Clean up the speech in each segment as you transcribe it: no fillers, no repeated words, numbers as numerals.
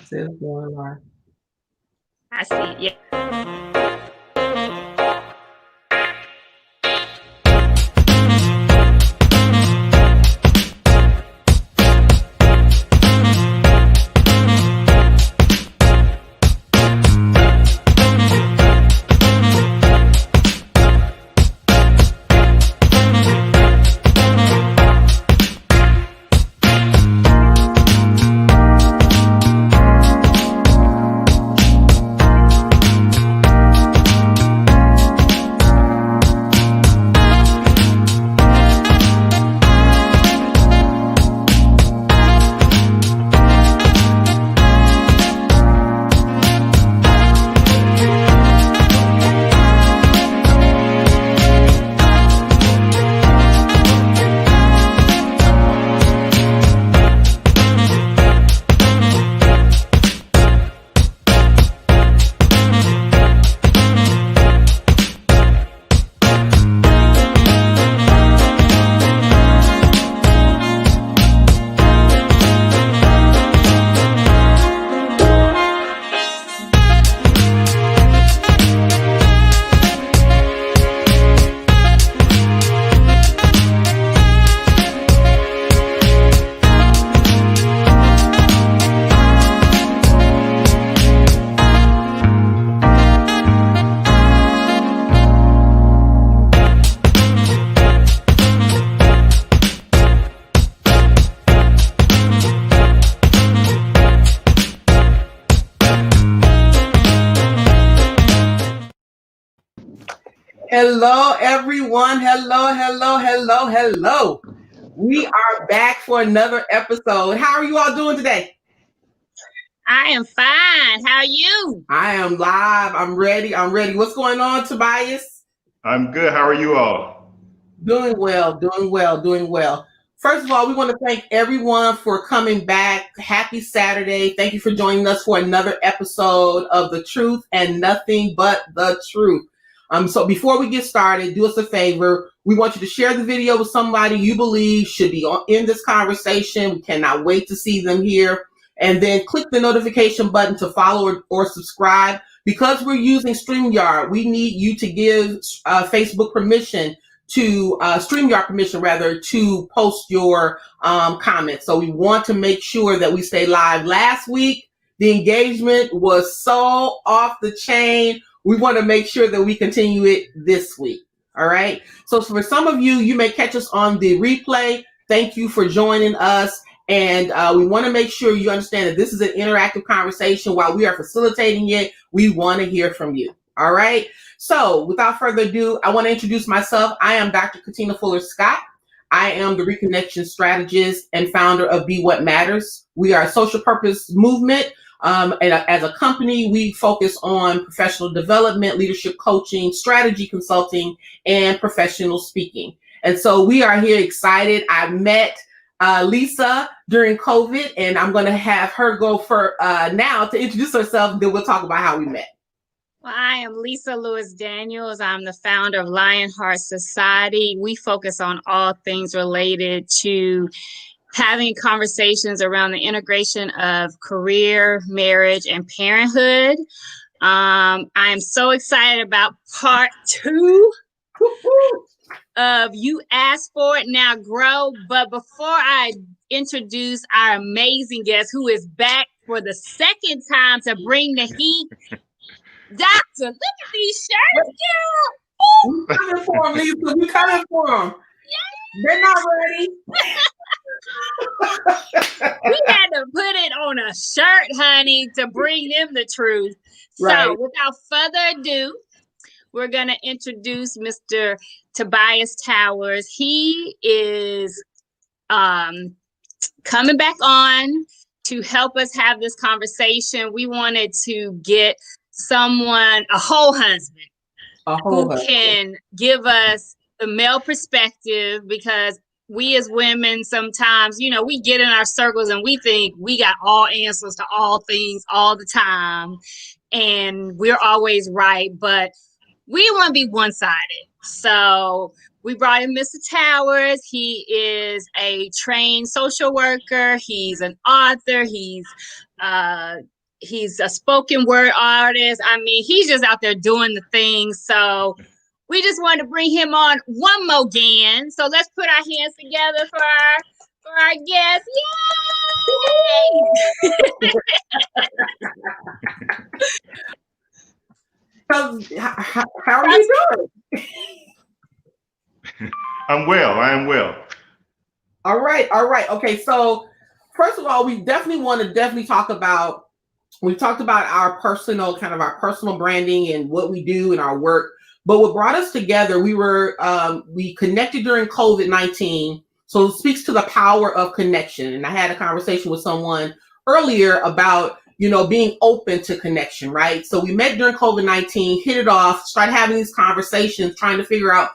Says Lauren. I see. Yeah. Hello, everyone. Hello. We are back for another episode. How are you all doing today? I am fine. How are you? I am live. I'm ready. What's going on, Tobias? I'm good. How are you all? Doing well. First of all, we want to thank everyone for coming back. Happy Saturday. Thank you for joining us for another episode of The Truth and Nothing But the Truth. So before we get started, do us a favor. We want you to share the video with somebody you believe should be in this conversation. We cannot wait to see them here. And then click the notification button to follow or subscribe. Because we're using StreamYard, we need you to give Facebook permission to StreamYard permission rather to post your comments. So we want to make sure that we stay live. Last week, the engagement was so off the chain. We want to make sure that we continue it this week. All right. So for some of you, you may catch us on the replay. Thank you for joining us. And we want to make sure you understand that this is an interactive conversation. While we are facilitating it, we want to hear from you. All right. So without further ado, I want to introduce myself. I am Dr. Katina Fuller Scott. I am the Reconnection Strategist and founder of Be What Matters. We are a social purpose movement. And as a company, we focus on professional development, leadership coaching, strategy consulting, and professional speaking. And so we are here excited. I met Lisa during COVID, and I'm going to have her go for now to introduce herself. Then we'll talk about how we met. Well, I am Lisa Lewis Daniels. I'm the founder of Lionheart Society. We focus on all things related to having conversations around the integration of career, marriage, and parenthood. I am so excited about part 2 of You Asked For It, Now Grow. But before I introduce our amazing guest, who is back for the second time to bring the heat, Doctor, look at these shirts, girl. We're coming for them, Lisa. We're coming for them. They're not ready. We had to put it on a shirt, honey, to bring them the truth. Right. So without further ado, we're going to introduce Mr. Tobias Towers. He is coming back on to help us have this conversation. We wanted to get someone, a whole husband, who can give us the male perspective, because we as women sometimes, you know, we get in our circles and we think we got all answers to all things all the time and we're always right, but we want to be one-sided. So we brought in Mr. Towers. He is a trained social worker. He's an author. He's He's a spoken word artist. I mean, he's just out there doing the thing. So we just wanted to bring him on one more again. So let's put our hands together for our guest. Yay! How are you doing? I'm well. I am well. All right. Okay. So first of all, we definitely want to talk about. We talked about our personal branding and what we do in our work. But what brought us together, we connected during COVID-19. So it speaks to the power of connection. And I had a conversation with someone earlier about, being open to connection, right? So we met during COVID-19, hit it off, started having these conversations, trying to figure out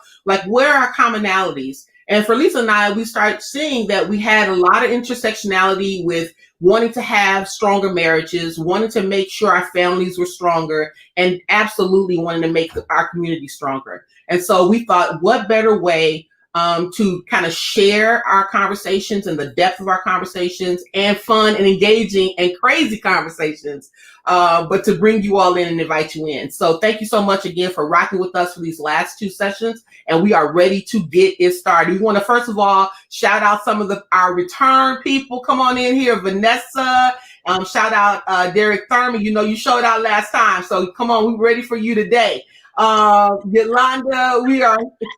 where are our commonalities. And for Lisa and I, we started seeing that we had a lot of intersectionality with wanting to have stronger marriages, wanting to make sure our families were stronger, and absolutely wanting to make our community stronger. And so we thought, what better way to kind of share our conversations and the depth of our conversations and fun and engaging and crazy conversations, but to bring you all in and invite you in. So thank you so much again for rocking with us for these last 2 sessions, and we are ready to get it started. We want to first of all shout out some of our return people. Come on in here, Vanessa. Shout out Derek Thurman. You showed out last time, so come on, we're ready for you today. Yolanda,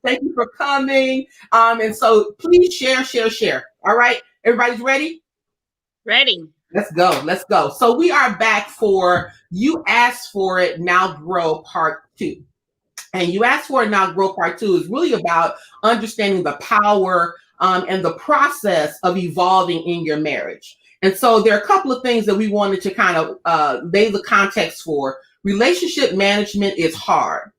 thank you for coming. And so please share. All right, everybody's ready? Ready. Let's go. So we are back for You Asked For It, Now Grow Part 2. And You Asked For It, Now Grow Part 2 is really about understanding the power and the process of evolving in your marriage. And so there are a couple of things that we wanted to kind of lay the context for. Relationship management is hard,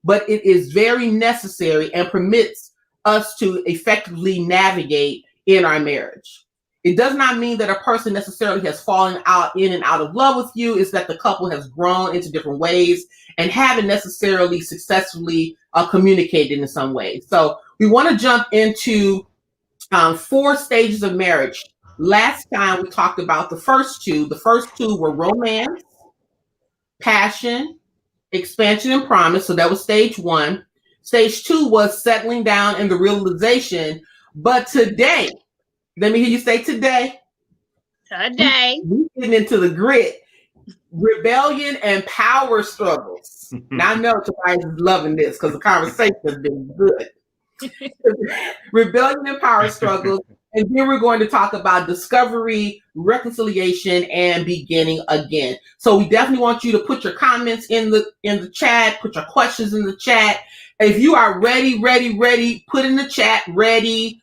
but it is very necessary and permits us to effectively navigate in our marriage. It does not mean that a person necessarily has fallen in and out of love with you. It's that the couple has grown into different ways and haven't necessarily successfully communicated in some ways. So we want to jump into 4 stages of marriage. Last time we talked about the first 2. The first 2 were romance, passion, expansion, and promise. So that was stage 1. Stage 2 was settling down and the realization. But today, let me hear you say today. We're getting into the grit, rebellion, and power struggles. Now I know Tobias is loving this because the conversation has been good. Rebellion and power struggles. And then we're going to talk about discovery, reconciliation, and beginning again. So we definitely want you to put your comments in the chat, put your questions in the chat. If you are ready, put in the chat, ready.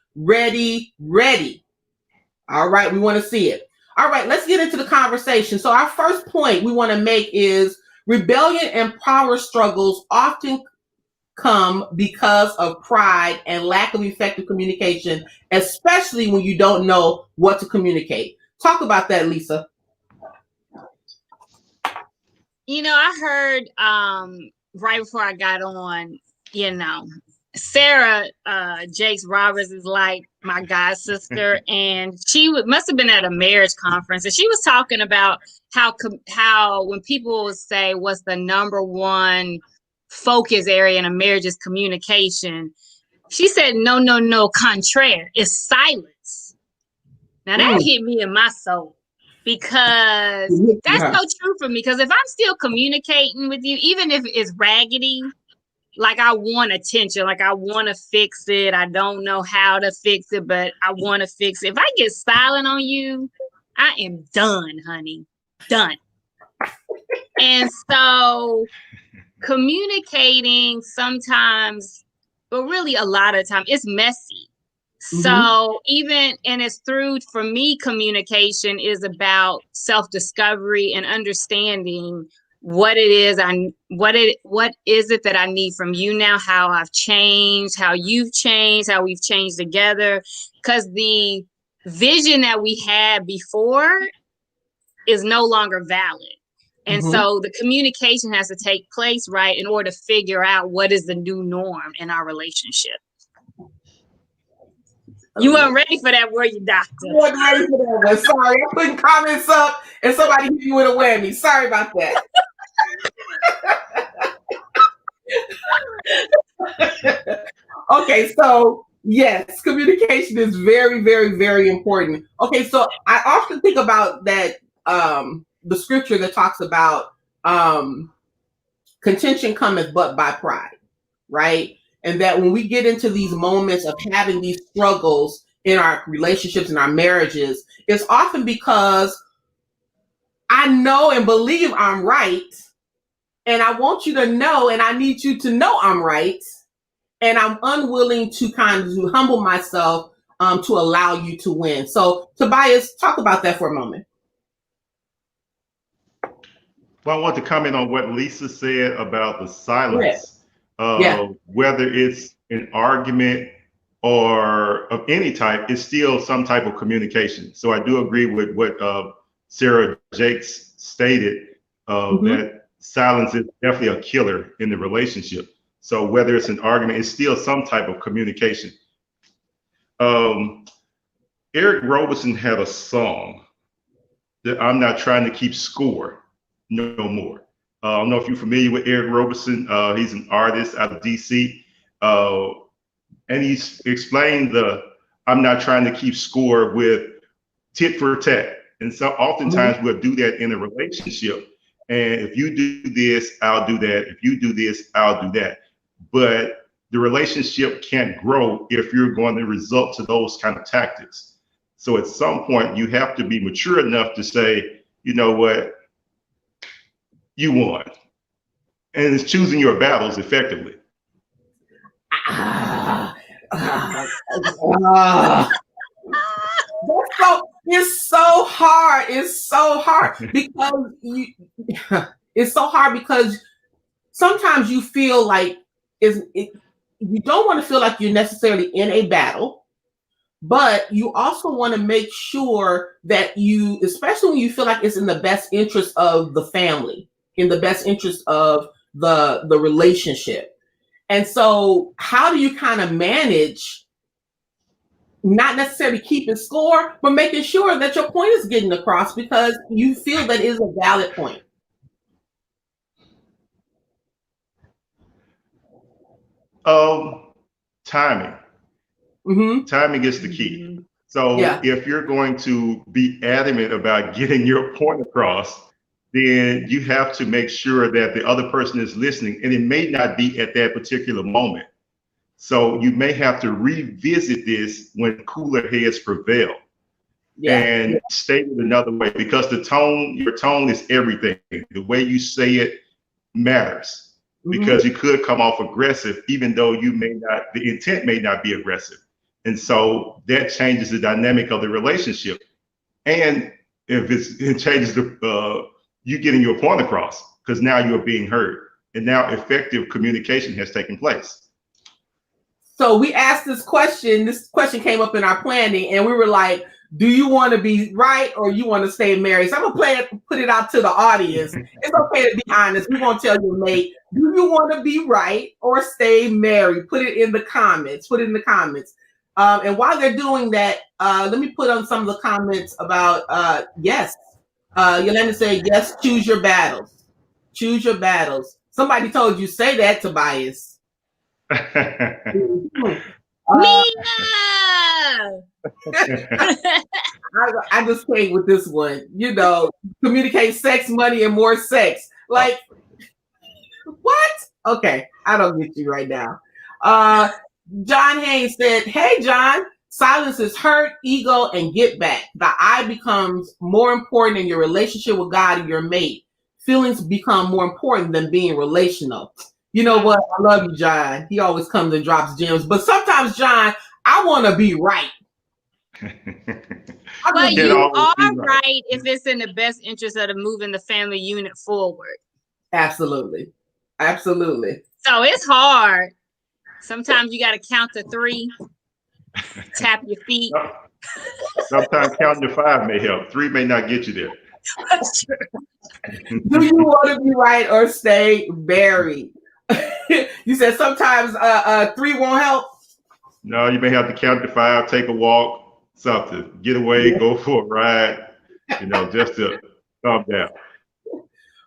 All right, we want to see it. All right, let's get into the conversation. So our first point we want to make is rebellion and power struggles often come because of pride and lack of effective communication, especially when you don't know what to communicate. Talk about that, Lisa. I heard right before I got on, Sarah Jakes Roberts is like my god sister, and she must have been at a marriage conference, and she was talking about how when people say what's the number one focus area in a marriage is communication. She said, no, contraire, it's silence. Now that hit me in my soul because that's so true for me. Because if I'm still communicating with you, even if it's raggedy, like I want attention, like I want to fix it. I don't know how to fix it, but I want to fix it. If I get silent on you, I am done, honey. Done. And so communicating sometimes, but really a lot of time, it's messy. Mm-hmm. So it's through, for me, communication is about self-discovery and understanding what it is what is it that I need from you now, how I've changed, how you've changed, how we've changed together. Because the vision that we had before is no longer valid. And so the communication has to take place, right, in order to figure out what is the new norm in our relationship. You weren't ready for that, were you, doctor? I wasn't ready for that one. Sorry, I'm putting comments up and somebody hit you with a whammy. Sorry about that. Okay, so yes, communication is very, very, very important. Okay, so I often think about that the scripture that talks about contention cometh but by pride, right? And that when we get into these moments of having these struggles in our relationships and our marriages, it's often because I know and believe I'm right, and I want you to know, and I need you to know I'm right, and I'm unwilling to kind of humble myself to allow you to win. So, Tobias, talk about that for a moment. Well, I want to comment on what Lisa said about the silence. Yeah. Whether it's an argument or of any type, it's still some type of communication. So I do agree with what Sarah Jakes stated, that silence is definitely a killer in the relationship. So whether it's an argument, it's still some type of communication. Eric Roberson had a song that I'm not trying to keep score no more. I don't know if you're familiar with Eric Roberson. He's an artist out of DC. And he's explained I'm not trying to keep score with tit for tat. And so oftentimes we'll do that in a relationship. And if you do this, I'll do that. If you do this, I'll do that. But the relationship can't grow if you're going to resort to those kind of tactics. So at some point you have to be mature enough to say, you know what, you won. And it's choosing your battles effectively. It's so hard. It's so hard because it's so hard because sometimes you feel like you don't want to feel like you're necessarily in a battle, but you also want to make sure that you, especially when you feel like it's in the best interest of the family, in the best interest of the relationship. And so how do you kind of manage not necessarily keeping score, but making sure that your point is getting across because you feel that is a valid point? Timing. Timing is the key. So if you're going to be adamant about getting your point across, then you have to make sure that the other person is listening, and it may not be at that particular moment. So you may have to revisit this when cooler heads prevail, and state it another way, because your tone is everything. The way you say it matters, because you could come off aggressive, even though the intent may not be aggressive. And so that changes the dynamic of the relationship. And if it changes you getting your point across, because now you're being heard, and now effective communication has taken place. So we asked this question came up in our planning, and we were like, do you want to be right or you want to stay married? So I'm gonna put it out to the audience. It's okay to be honest. We won't tell your mate, do you want to be right or stay married? Put it in the comments. And while they're doing that, let me put on some of the comments about yes. Yolanda said, yes, choose your battles. Choose your battles. Somebody told you say that, Tobias. I just came with this one. Communicate sex, money, and more sex. Like, what? Okay, I don't get you right now. John Haynes said, hey, John, silence is hurt, ego, and get back. The I becomes more important in your relationship with God and your mate. Feelings become more important than being relational. You know what? I love you, John. He always comes and drops gems. But sometimes, John, I want to be right. But you are right if it's in the best interest of moving the family unit forward. Absolutely. Absolutely. So it's hard. Sometimes you got to count to 3, tap your feet. Sometimes counting to 5 may help. 3 may not get you there. That's true. Do you want to be right or stay married? You said sometimes 3 won't help. No, you may have to count to 5, take a walk, something, get away, go for a ride, just to calm down.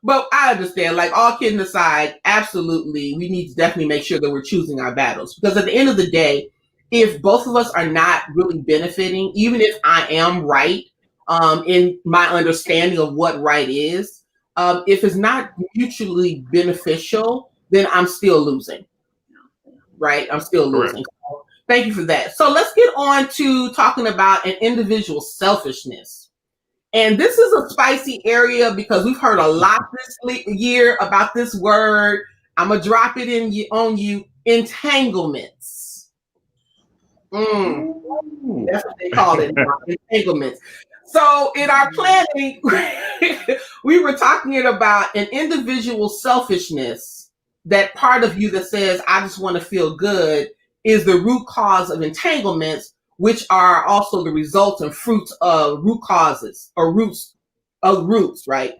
But I understand, like, all kidding aside, absolutely, we need to definitely make sure that we're choosing our battles. Because at the end of the day, if both of us are not really benefiting, even if I am right in my understanding of what right is, if it's not mutually beneficial, then I'm still losing. Right? I'm still losing. So, thank you for that. So let's get on to talking about an individual selfishness. And this is a spicy area because we've heard a lot this year about this word. I'm going to drop it on you. Entanglements. That's what they call it. Entanglements. So in our planning, we were talking about an individual selfishness, that part of you that says, I just want to feel good, is the root cause of entanglements, which are also the results and fruits of root causes or roots, right?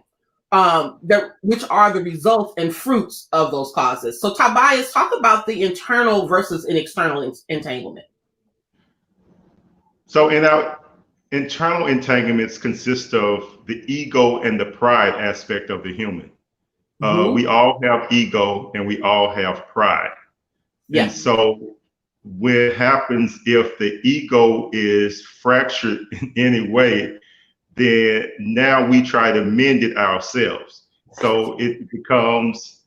Which are the results and fruits of those causes. So Tobias, talk about the internal versus an external entanglement. So in our internal entanglements consist of the ego and the pride aspect of the human. We all have ego and we all have pride. Yeah. And so what happens if the ego is fractured in any way, then now we try to mend it ourselves. So it becomes,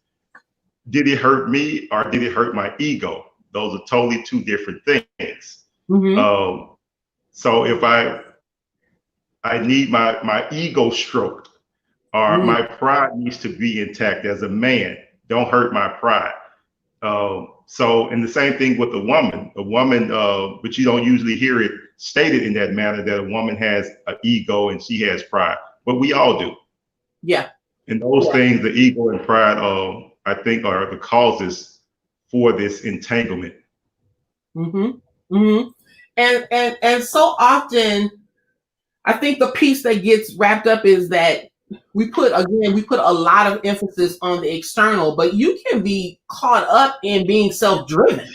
did it hurt me or did it hurt my ego? Those are totally two different things. So if I need my ego stroked, or my pride needs to be intact as a man, don't hurt my pride. And the same thing with a woman, but you don't usually hear it stated in that manner, that a woman has an ego and she has pride, but we all do. Yeah. And those things, the ego and pride, I think are the causes for this entanglement. And so often, I think the piece that gets wrapped up is that we put a lot of emphasis on the external, but you can be caught up in being self-driven.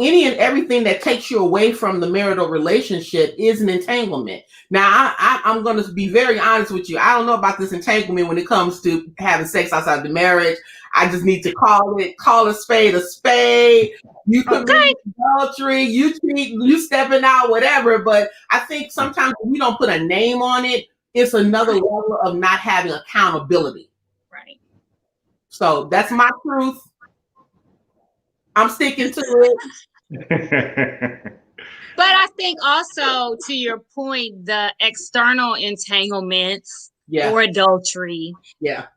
Any and everything that takes you away from the marital relationship is an entanglement. Now, I'm going to be very honest with you. I don't know about this entanglement when it comes to having sex outside the marriage. I just need to call a spade a spade. You commit adultery, you cheat, you stepping out, whatever. But I think sometimes when we don't put a name on it, it's another level of not having accountability. Right. So that's my truth. I'm sticking to it. But I think also, to your point, the external entanglements or adultery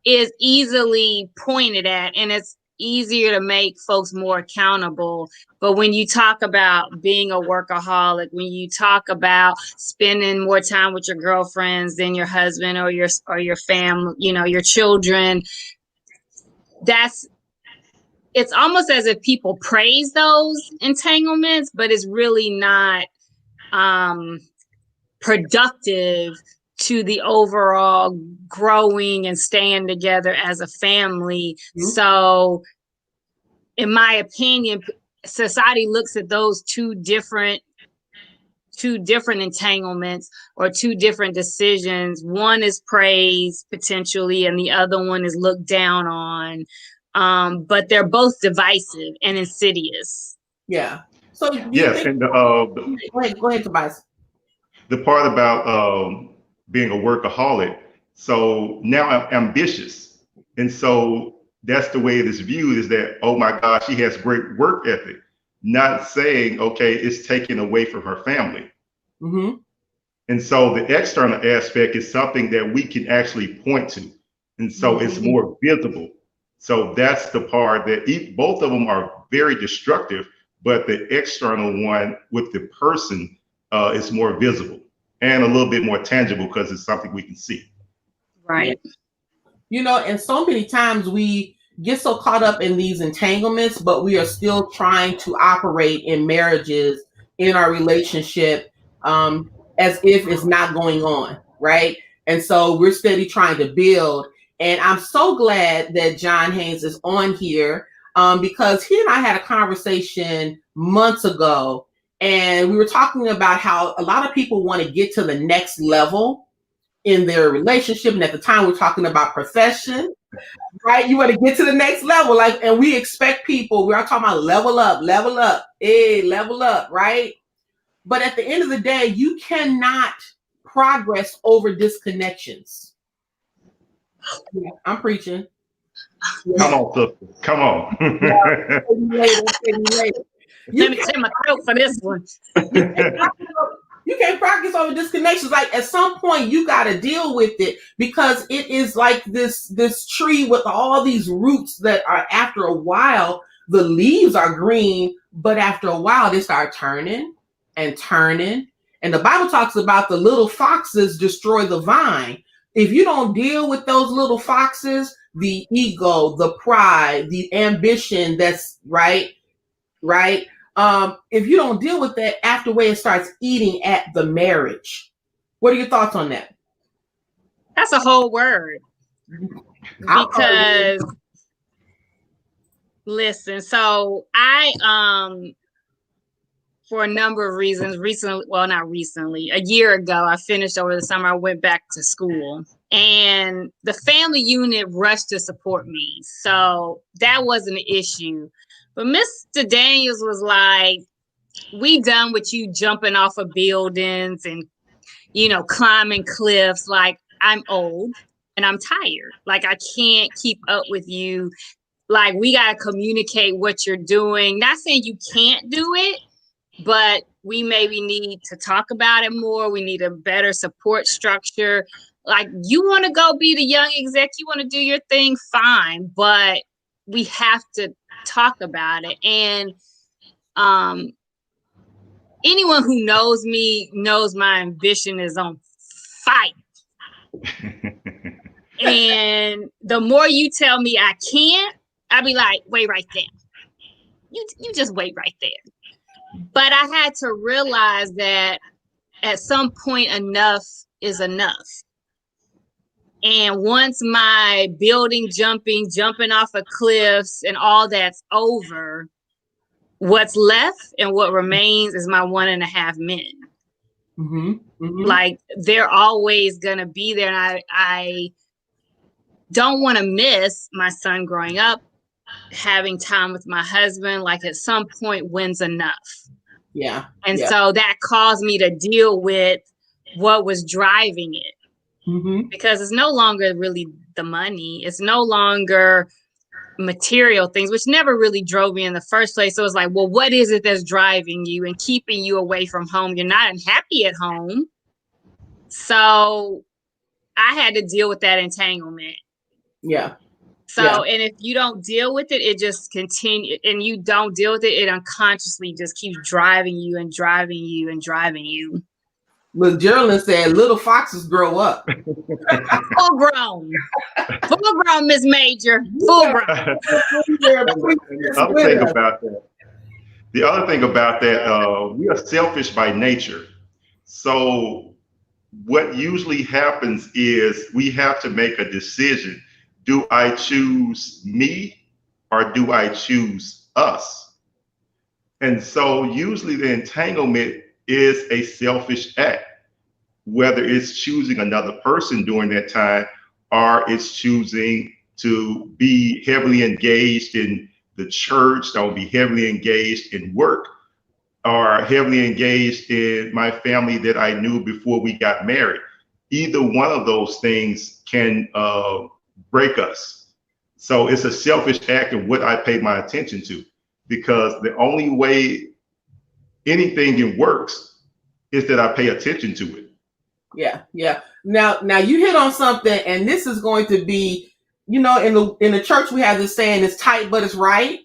is easily pointed at, and it's easier to make folks more accountable. But when you talk about being a workaholic, when you talk about spending more time with your girlfriends than your husband or your family, your children, it's almost as if people praise those entanglements, but it's really not productive to the overall growing and staying together as a family. So in my opinion, society looks at those two different entanglements or two different decisions. One is praised potentially, and the other one is looked down on. But they're both divisive and insidious. Yeah. So yes, and go ahead, Tobias. The part about being a workaholic. So now I'm ambitious, and so that's the way it is viewed. Is that, oh my gosh, she has great work ethic. Not saying, okay, it's taken away from her family. And so the external aspect is something that we can actually point to, and so it's more visible. So that's the part that both of them are very destructive, but the external one with the person is more visible and a little bit more tangible because it's something we can see. Right. And so many times we get so caught up in these entanglements, but we are still trying to operate in marriages, in our relationship, as if it's not going on, right? And so we're steady trying to build. And I'm so glad that John Haynes is on here. because he and I had a conversation months ago, and we were talking about how a lot of people want to get to the next level in their relationship. And at the time, we're talking about profession, right? You want to get to the next level, and we expect people. We are talking about level up, level up, right? But at the end of the day, you cannot progress over disconnections. Yeah, I'm preaching. Come on, sister. Come on. Let me clear my throat for this one. You can't practice over disconnections. Like, at some point, you got to deal with it, because it is like this tree with all these roots that are, after a while, the leaves are green, but after a while, they start turning and turning. And the Bible talks about the little foxes destroy the vine. If you don't deal with those little foxes, the ego, the pride, the ambition, that's right. If you don't deal with that, afterward it starts eating at the marriage. What are your thoughts on that? That's a whole word. Because listen, so I for a number of reasons, a year ago, I finished over the summer, I went back to school, and the family unit rushed to support me. So that wasn't an issue. But Mr. Daniels was like, we done with you jumping off of buildings and, climbing cliffs. Like, I'm old and I'm tired. Like, I can't keep up with you. Like, we got to communicate what you're doing. Not saying you can't do it, but we maybe need to talk about it more. We need a better support structure. Like, you want to go be the young exec, you want to do your thing, fine. But we have to talk about it. And anyone who knows me knows my ambition is on fire. And the more you tell me I can't, I'll be like, wait right there. You just wait right there. But I had to realize that at some point, enough is enough. And once my building jumping off of cliffs and all that's over, what's left and what remains is my 1.5 men. Mm-hmm. Mm-hmm. Like, they're always going to be there. And I don't want to miss my son growing up, having time with my husband. Like, at some point, when's enough? Yeah. And so that caused me to deal with what was driving it. Mm-hmm. Because it's no longer really the money. It's no longer material things, which never really drove me in the first place. So it's like, well, what is it that's driving you and keeping you away from home? You're not unhappy at home. So I had to deal with that entanglement. Yeah. So, and if you don't deal with it, it just continues, and you don't deal with it, it unconsciously just keeps driving you and driving you and driving you. But Geraldine said, little foxes grow up. Full grown, Miss Major, full grown. The other thing about that, we are selfish by nature. So what usually happens is we have to make a decision. Do I choose me or do I choose us? And so usually the entanglement is a selfish act, whether it's choosing another person during that time or it's choosing to be heavily engaged in the church, don't be heavily engaged in work, or heavily engaged in my family that I knew before we got married. Either one of those things can break us. So it's a selfish act of what I pay my attention to, because the only way anything works is that I pay attention to it. Yeah. Now you hit on something, and this is going to be, in the church we have this saying, it's tight but it's right.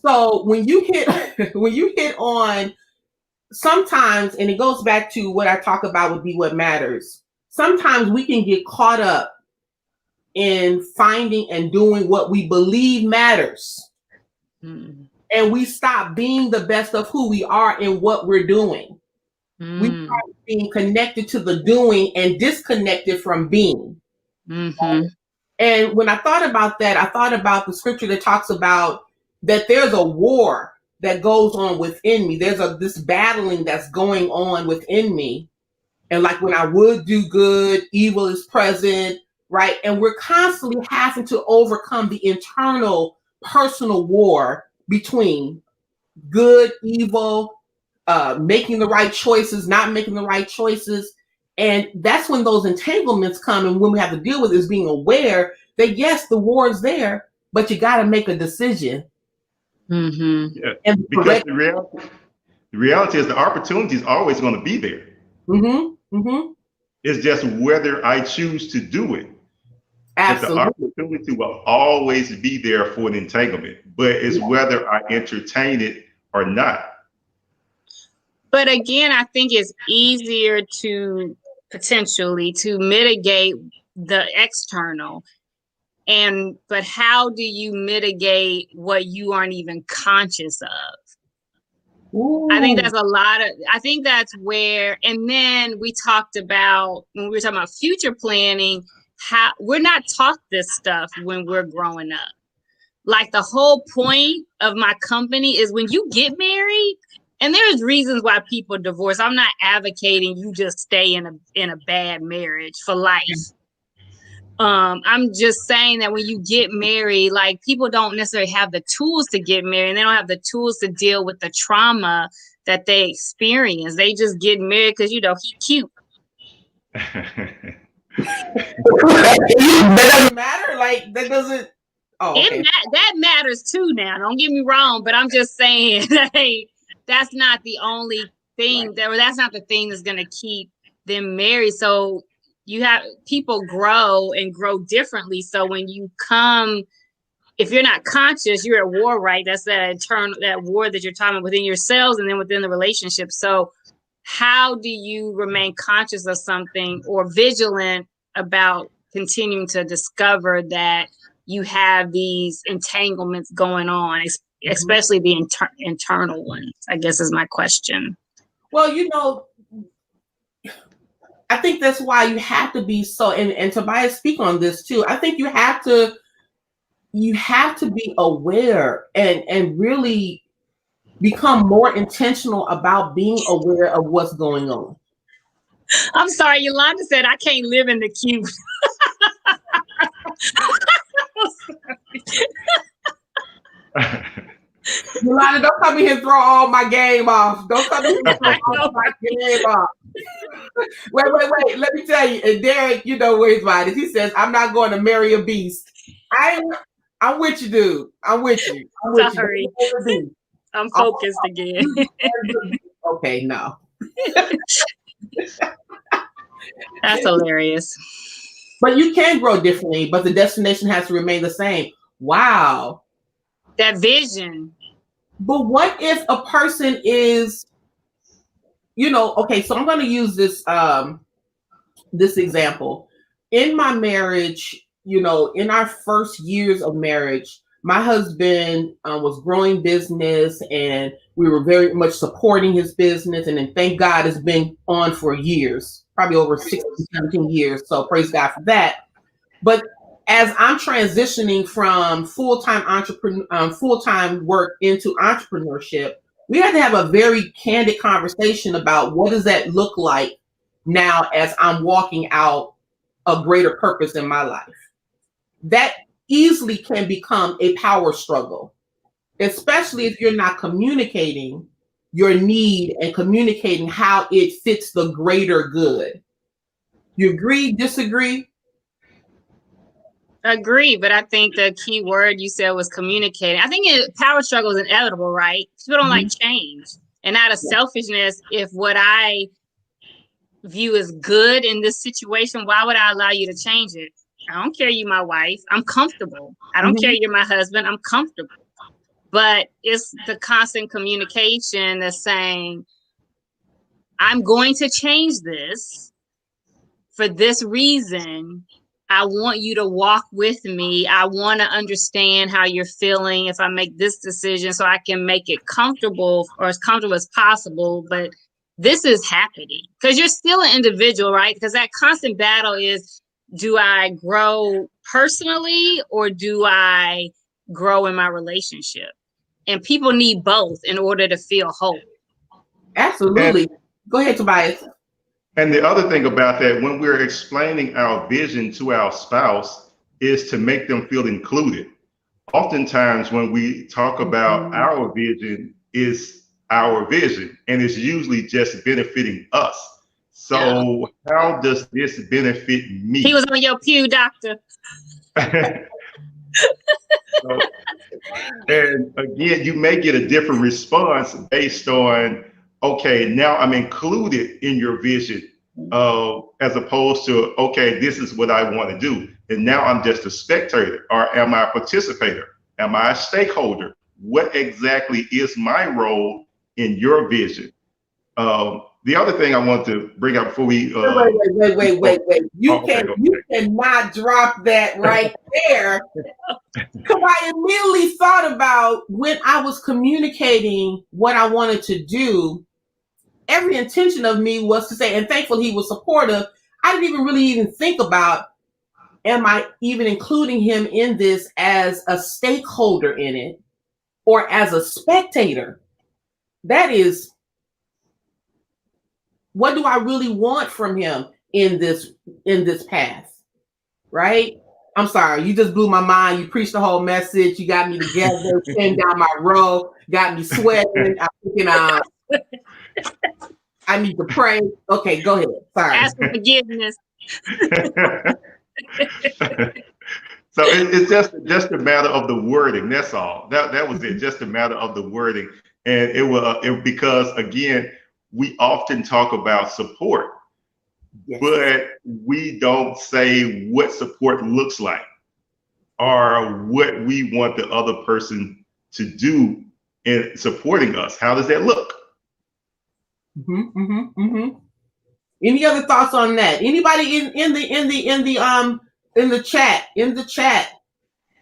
So when you hit on, sometimes, and it goes back to what I talk about would be what matters. Sometimes we can get caught up in finding and doing what we believe matters. Mm. And we stop being the best of who we are in what we're doing. Mm. We start being connected to the doing and disconnected from being. Mm-hmm. And when I thought about that, I thought about the scripture that talks about that there's a war that goes on within me. There's this battling that's going on within me. And like when I would do good, evil is present, right? And we're constantly having to overcome the internal personal war between good, evil, making the right choices, not making the right choices. And that's when those entanglements come. And when we have to deal with is being aware that, yes, the war is there, but you got to make a decision. Mm-hmm. Yeah, and because the reality is the opportunity is always going to be there. Mm-hmm. Mm-hmm. It's just whether I choose to do it. Absolutely. But the opportunity will always be there for an entanglement, but it's whether I entertain it or not. But again, I think it's easier to potentially to mitigate the external. But how do you mitigate what you aren't even conscious of? Ooh. I think that's where, and then we talked about, when we were talking about future planning, how we're not taught this stuff when we're growing up. Like the whole point of my company is when you get married, and there's reasons why people divorce. I'm not advocating you just stay in a bad marriage for life. I'm just saying that when you get married, like people don't necessarily have the tools to get married, and they don't have the tools to deal with the trauma that they experience. They just get married because, he cute. That doesn't matter. Like that doesn't. Oh, okay. That matters too. Now, don't get me wrong, but I'm just saying, hey, that's not the only thing that's not the thing that's going to keep them married. So you have people grow differently. So when you come, if you're not conscious, you're at war, right? That's that war that you're talking about within yourselves and then within the relationship. So how do you remain conscious of something or vigilant about continuing to discover that you have these entanglements going on, especially the internal ones, I guess is my question. Well, I think that's why you have to be so, and Tobias speak on this too. I think you have to be aware and really become more intentional about being aware of what's going on. I'm sorry, Yolanda said I can't live in the cube. Yolanda, don't come in here and throw all my game off. Don't come in here and throw all my game off. Wait. Let me tell you. And Derek, you know where his mind is. He says, I'm not going to marry a beast. I'm with you, dude. I'm with you. Sorry. I'm focused again. Okay, no. That's hilarious. But you can grow differently, but the destination has to remain the same. Wow. That vision. But what if a person is, okay, so I'm going to use this this example. In my marriage, in our first years of marriage, my husband was growing business and we were very much supporting his business. And then thank God it's been on for years, probably over 16, 17 years. So praise God for that. But as I'm transitioning from full-time work into entrepreneurship, we had to have a very candid conversation about what does that look like now as I'm walking out a greater purpose in my life. That easily can become a power struggle, especially if you're not communicating your need and communicating how it fits the greater good. You agree, disagree? Agree, but I think the key word you said was communicating. I think power struggle is inevitable, right? People don't like change. And out of selfishness, if what I view as good in this situation, why would I allow you to change it? I don't care you're my wife. I'm comfortable. I don't care you're my husband. I'm comfortable. But it's the constant communication that's saying, I'm going to change this for this reason. I want you to walk with me. I want to understand how you're feeling if I make this decision so I can make it comfortable or as comfortable as possible. But this is happening because you're still an individual, right? Because that constant battle is do I grow personally or do I grow in my relationship? And people need both in order to feel whole. Absolutely. Go ahead, Tobias. And the other thing about that, when we're explaining our vision to our spouse, is to make them feel included. Oftentimes when we talk about our vision, is our vision, and it's usually just benefiting us. So how does this benefit me? He was on your pew, doctor. So, and again, you may get a different response based on, okay, now I'm included in your vision, as opposed to, okay, this is what I want to do. And now I'm just a spectator, or am I a participator? Am I a stakeholder? What exactly is my role in your vision? The other thing I want to bring up before we wait. You cannot drop that right there. Because I immediately thought about when I was communicating what I wanted to do, every intention of me was to say, and thankfully he was supportive. I didn't even think about, am I even including him in this as a stakeholder in it or as a spectator? That is, what do I really want from him in this path, right? I'm sorry, you just blew my mind. You preached the whole message. You got me together, pinned down my row, got me sweating. I'm thinking, I need to pray. Okay, go ahead. Sorry. Ask for forgiveness. So it's just a matter of the wording. That's all. That was it. Just a matter of the wording, and it was because again, we often talk about support, but we don't say what support looks like or what we want the other person to do in supporting us. How does that look? Any other thoughts on that? Anybody in the chat?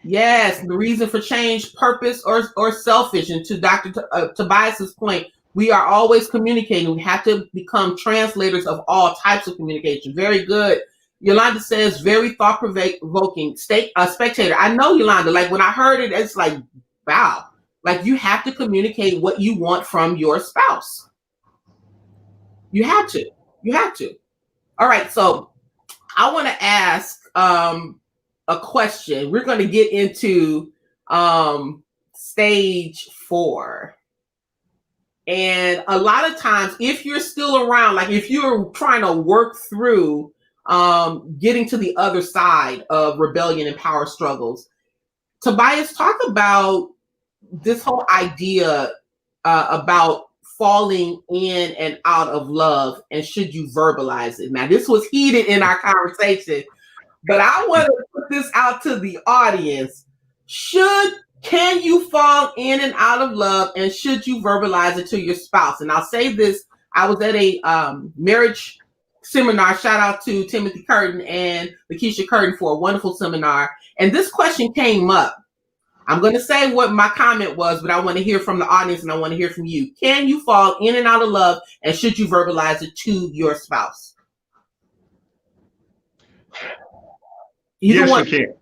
Yes, the reason for change, purpose or selfish. And to Dr. Tobias's point, we are always communicating. We have to become translators of all types of communication. Very good. Yolanda says, very thought-provoking. Spectator. I know, Yolanda, like when I heard it, it's like, wow. Like you have to communicate what you want from your spouse. You have to. All right, so I want to ask a question. We're going to get into stage 4. And a lot of times, if you're still around, like if you're trying to work through getting to the other side of rebellion and power struggles, Tobias, talk about this whole idea about falling in and out of love, and should you verbalize it? Now, this was heated in our conversation, but I want to put this out to the audience. Can you fall in and out of love, and should you verbalize it to your spouse? And I'll say this, I was at a marriage seminar, shout out to Timothy Curtin and Lakeisha Curtin for a wonderful seminar, and this question came up. I'm going to say what my comment was, but I want to hear from the audience and I want to hear from you. Can you fall in and out of love, and should you verbalize it to your spouse? Yes, you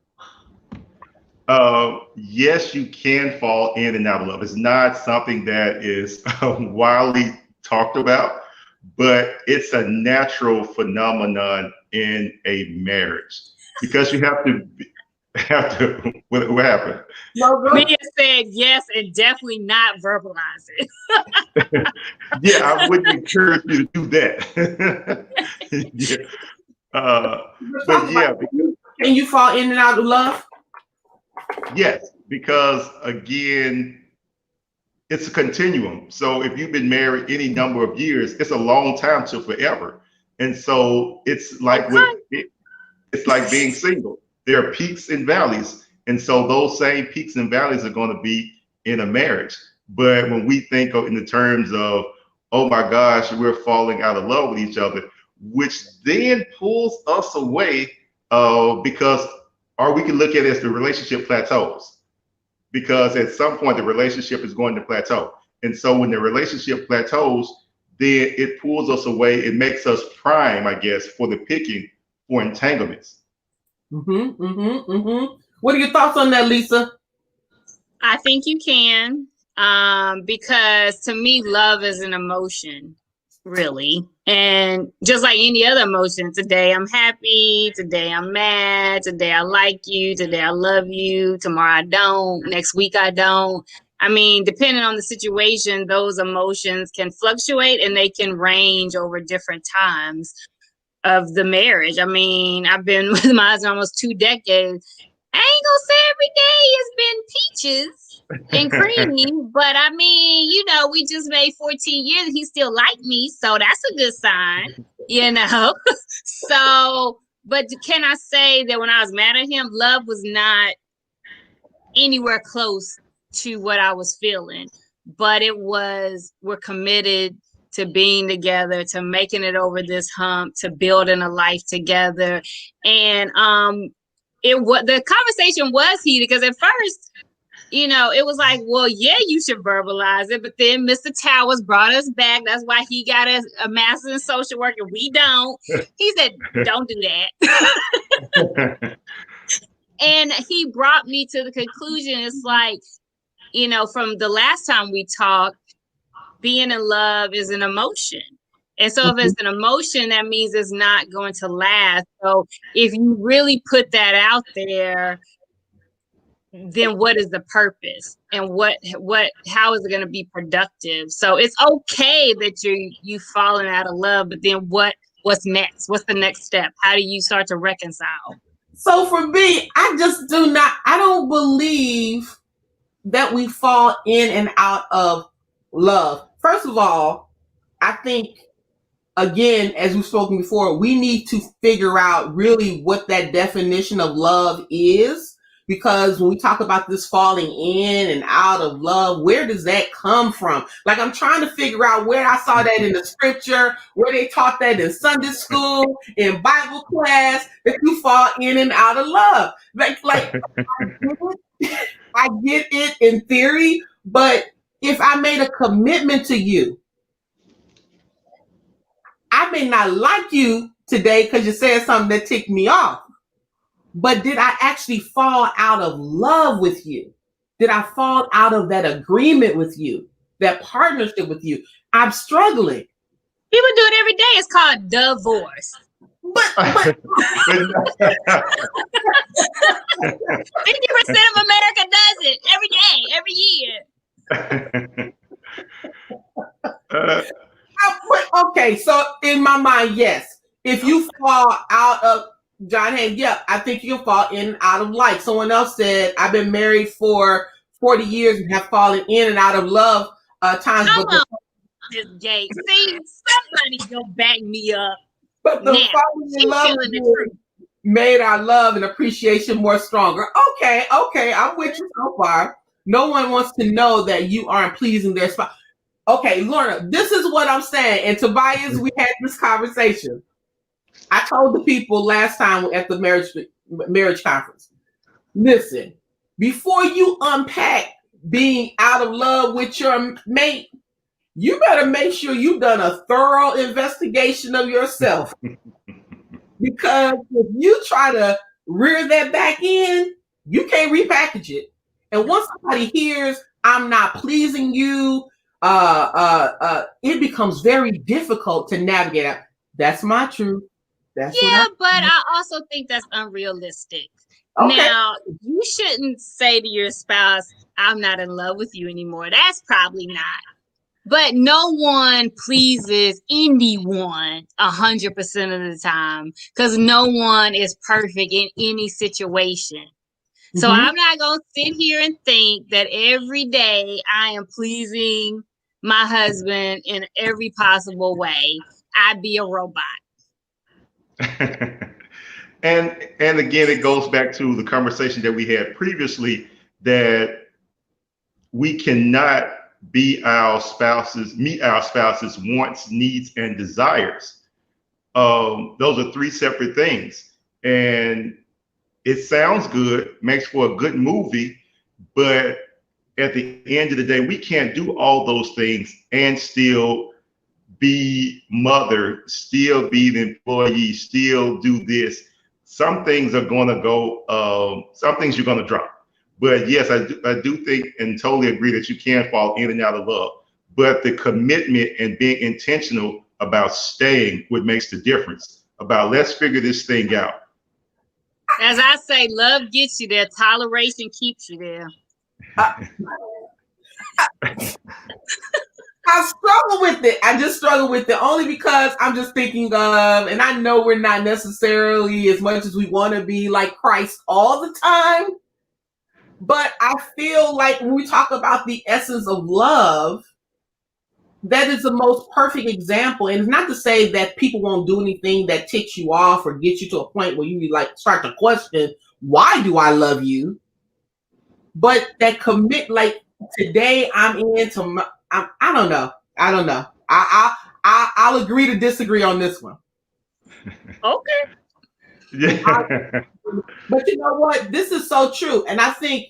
can. Yes, you can fall in and out of love. It's not something that is widely talked about, but it's a natural phenomenon in a marriage because you have to. What happened? Mia said yes, and definitely not verbalize it. Yeah, I wouldn't encourage you to do that. Yeah. But yeah. Can you fall in and out of love? Yes, because again, it's a continuum. So if you've been married any number of years, it's a long time to forever. And so it's like it's like being single. There are peaks and valleys. And so those same peaks and valleys are going to be in a marriage. But when we think of in the terms of, oh my gosh, we're falling out of love with each other, which then pulls us away because, or we can look at it as the relationship plateaus, because at some point the relationship is going to plateau. And so when the relationship plateaus, then it pulls us away. It makes us prime, I guess, for the picking for entanglements. What are your thoughts on that, Lisa? I think you can, because to me, love is an emotion, really. And just like any other emotion, today I'm happy, today I'm mad, today I like you, today I love you, tomorrow I don't, next week I don't. I mean, depending on the situation, those emotions can fluctuate and they can range over different times of the marriage. I mean, I've been with my husband almost 2 decades. I ain't gonna say every day has been peaches and cream, but I mean, you know, we just made 14 years and he still liked me, so that's a good sign, you know. So, but can I say that when I was mad at him, love was not anywhere close to what I was feeling, but it was, we're committed to being together, to making it over this hump, to building a life together. And the conversation was heated because at first, you know, it was like, well, yeah, you should verbalize it. But then Mr. Towers brought us back. That's why he got a master's in social work and we don't. He said, don't do that. And he brought me to the conclusion, it's like, you know, from the last time we talked, being in love is an emotion. And so if it's an emotion, that means it's not going to last. So if you really put that out there, then what is the purpose, and how is it going to be productive? So it's okay that you've fallen out of love, but then what's next? What's the next step? How do you start to reconcile? So for me, I don't believe that we fall in and out of love. First of all, I think, again, as we've spoken before, we need to figure out really what that definition of love is. Because when we talk about this falling in and out of love, where does that come from? Like, I'm trying to figure out where I saw that in the scripture, where they taught that in Sunday school, in Bible class, that you fall in and out of love. Like I get it in theory, but if I made a commitment to you, I may not like you today because you said something that ticked me off. But did I actually fall out of love with you? Did I fall out of that agreement with you, that partnership with you? I'm struggling. People do it every day. It's called divorce. But 50% of America does it every day, every year. Okay, so in my mind, yes. If you fall out of John Haynes, yeah, I think you can fall in and out of life. Someone else said, I've been married for 40 years and have fallen in and out of love times. Come on, Miss Jake. See, somebody go back me up. But the falling in love made our love and appreciation more stronger. Okay, I'm with you so far. No one wants to know that you aren't pleasing their spouse. Okay, Lorna, this is what I'm saying. And Tobias, we had this conversation. I told the people last time at the marriage conference, listen, before you unpack being out of love with your mate, you better make sure you've done a thorough investigation of yourself. Because if you try to rear that back in, you can't repackage it. And once somebody hears, I'm not pleasing you, it becomes very difficult to navigate out. That's my truth. But I also think that's unrealistic. Okay. Now, you shouldn't say to your spouse, I'm not in love with you anymore. That's probably not. But no one pleases anyone 100% of the time, because no one is perfect in any situation. So I'm not going to sit here and think that every day I am pleasing my husband in every possible way. I'd be a robot. and again, it goes back to the conversation that we had previously, that we cannot meet our spouse's wants, needs, and desires. Those are 3 separate things. And it sounds good, makes for a good movie, but at the end of the day, we can't do all those things and still be mother, still be the employee, still do this some things are going to go, some things you're going to drop. But yes, I do think and totally agree that you can fall in and out of love. But the commitment and being intentional about staying, what makes the difference. About let's figure this thing out. As I say, love gets you there. Toleration keeps you there. I struggle with it. I just struggle with it only because I'm just thinking of, and I know we're not necessarily as much as we want to be like Christ all the time, but I feel like when we talk about the essence of love, that is the most perfect example. And it's not to say that people won't do anything that ticks you off or gets you to a point where you like start to question, why do I love you? But that commit, like today I'm into, I don't know. I'll agree to disagree on this one. Okay. Yeah. But you know what? This is so true. And I think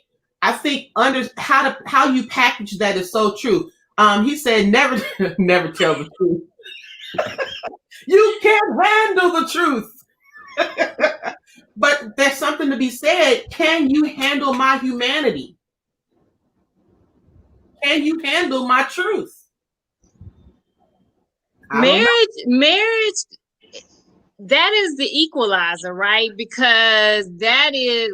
under how you package that is so true. He said, never tell the truth. You can't handle the truth. But there's something to be said. Can you handle my humanity? Can you handle my truth? Marriage, that is the equalizer, right? Because that is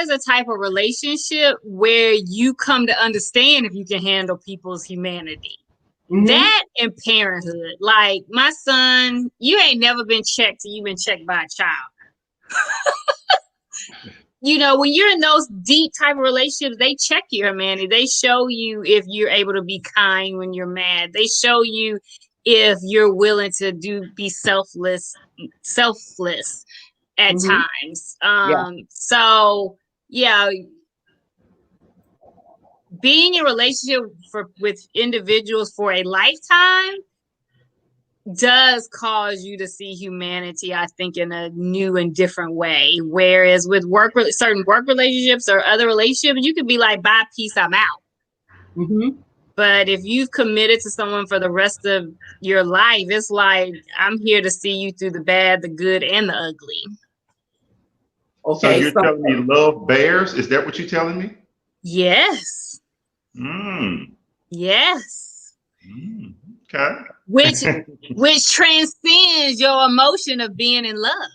a type of relationship where you come to understand if you can handle people's humanity. Mm-hmm. That and parenthood. Like my son, you ain't never been checked till you've been checked by a child. You know, when you're in those deep type of relationships, they check your humanity. They show you if you're able to be kind when you're mad. They show you if you're willing to be selfless at times. So yeah, being in a relationship with individuals for a lifetime does cause you to see humanity, I think, in a new and different way. Whereas with certain work relationships or other relationships, you could be like, bye, peace, I'm out. Mm-hmm. But if you've committed to someone for the rest of your life, it's like, I'm here to see you through the bad, the good, and the ugly. Okay. So you're telling me love bears? Is that what you're telling me? Yes. Yes. Okay. Which transcends your emotion of being in love.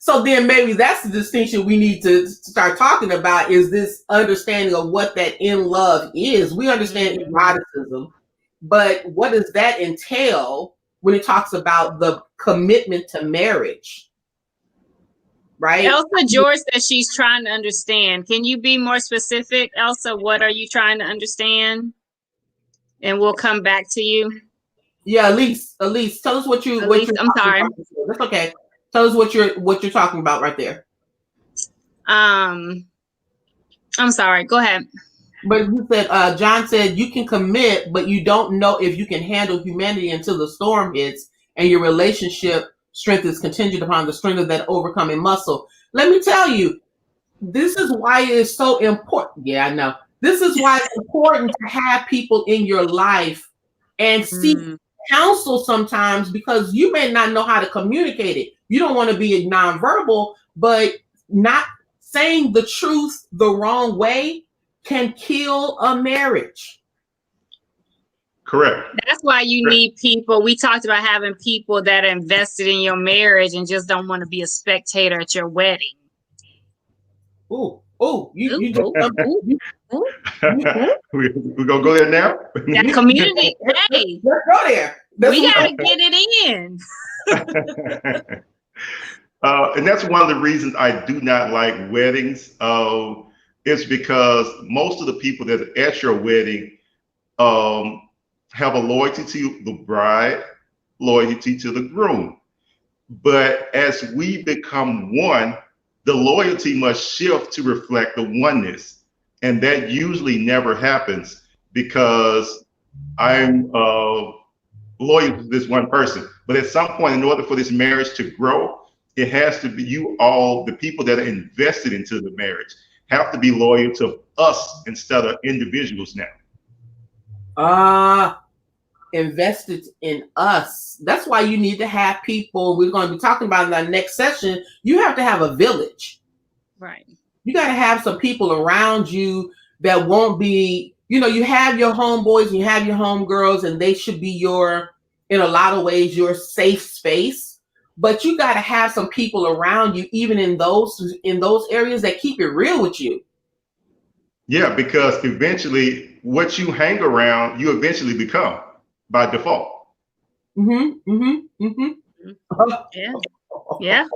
So then maybe that's the distinction we need to start talking about, is this understanding of what that in love is. We understand eroticism, but what does that entail when it talks about the commitment to marriage? Right? Elsa George says she's trying to understand. Can you be more specific, Elsa? What are you trying to understand? And we'll come back to you. Yeah, Elise, tell us what you're I'm sorry. That's okay. Tell us what you're talking about right there. I'm sorry. Go ahead. But you said, John said, you can commit, but you don't know if you can handle humanity until the storm hits and your relationship strength is contingent upon the strength of that overcoming muscle. Let me tell you, this is why it is so important. Yeah, I know. This is why it's important to have people in your life and seek counsel sometimes, because you may not know how to communicate it. You don't want to be nonverbal, but not saying the truth the wrong way can kill a marriage. Correct. That's why you need people. We talked about having people that are invested in your marriage and just don't want to be a spectator at your wedding. We're gonna go there now. That community. Hey, let's go there. We gotta get it in. And that's one of the reasons I do not like weddings. It's because most of the people that are at your wedding have a loyalty to the bride, loyalty to the groom. But as we become one, the loyalty must shift to reflect the oneness. And that usually never happens because I'm loyal to this one person. But at some point, in order for this marriage to grow, it has to be you all, the people that are invested into the marriage, have to be loyal to us instead of individuals now. invested in us. That's why you need to have people. We're going to be talking about in our next session. You have to have a village. Right. You got to have some people around you that won't be, you have your homeboys and you have your homegirls, and they should be in a lot of ways, your safe space. But you got to have some people around you, even in those areas, that keep it real with you. Yeah, because eventually what you hang around, you eventually become by default. Yeah. Yeah.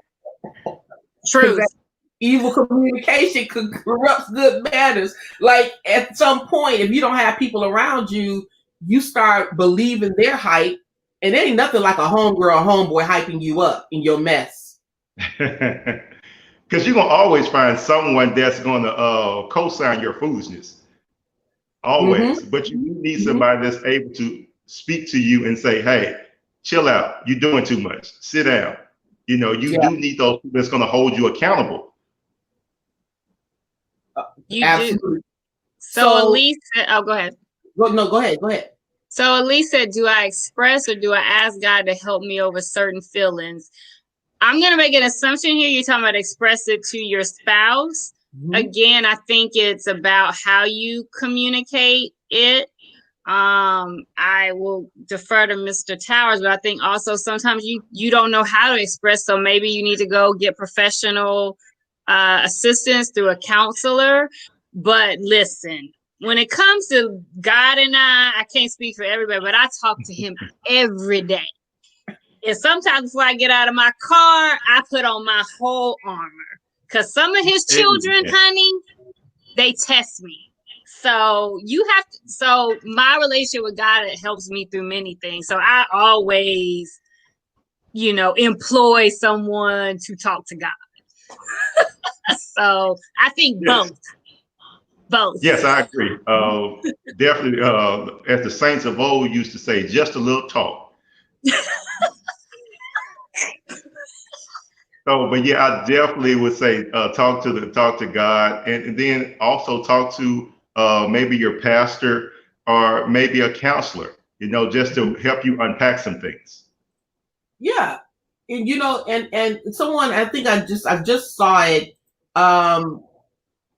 True. Evil communication corrupts good manners. Like, at some point, if you don't have people around you, you start believing their hype, and there ain't nothing like a homegirl or homeboy hyping you up in your mess. Because you're going to always find someone that's going to co-sign your foolishness. Always. Mm-hmm. But you need somebody that's able to speak to you and say, hey, chill out. You're doing too much. Sit down. You do need those people that's going to hold you accountable. You Absolutely. Do. So Elise, go ahead. Go ahead. So Elise said, do I express or do I ask God to help me over certain feelings? I'm going to make an assumption here. You're talking about express it to your spouse. Mm-hmm. Again, I think it's about how you communicate it. I will defer to Mr. Towers, but I think also sometimes you don't know how to express. So maybe you need to go get professional assistance through a counselor. But listen, when it comes to God and I can't speak for everybody, but I talk to him every day. And sometimes before I get out of my car, I put on my whole armor. Because some of his children, honey, they test me. So so my relationship with God, it helps me through many things. So I always, employ someone to talk to God. So I think both. Yes, I agree. Definitely, as the saints of old used to say, just a little talk. But yeah, I definitely would say talk to God, and then also talk to maybe your pastor or maybe a counselor, just to help you unpack some things. Yeah, and and someone, I think I just saw it,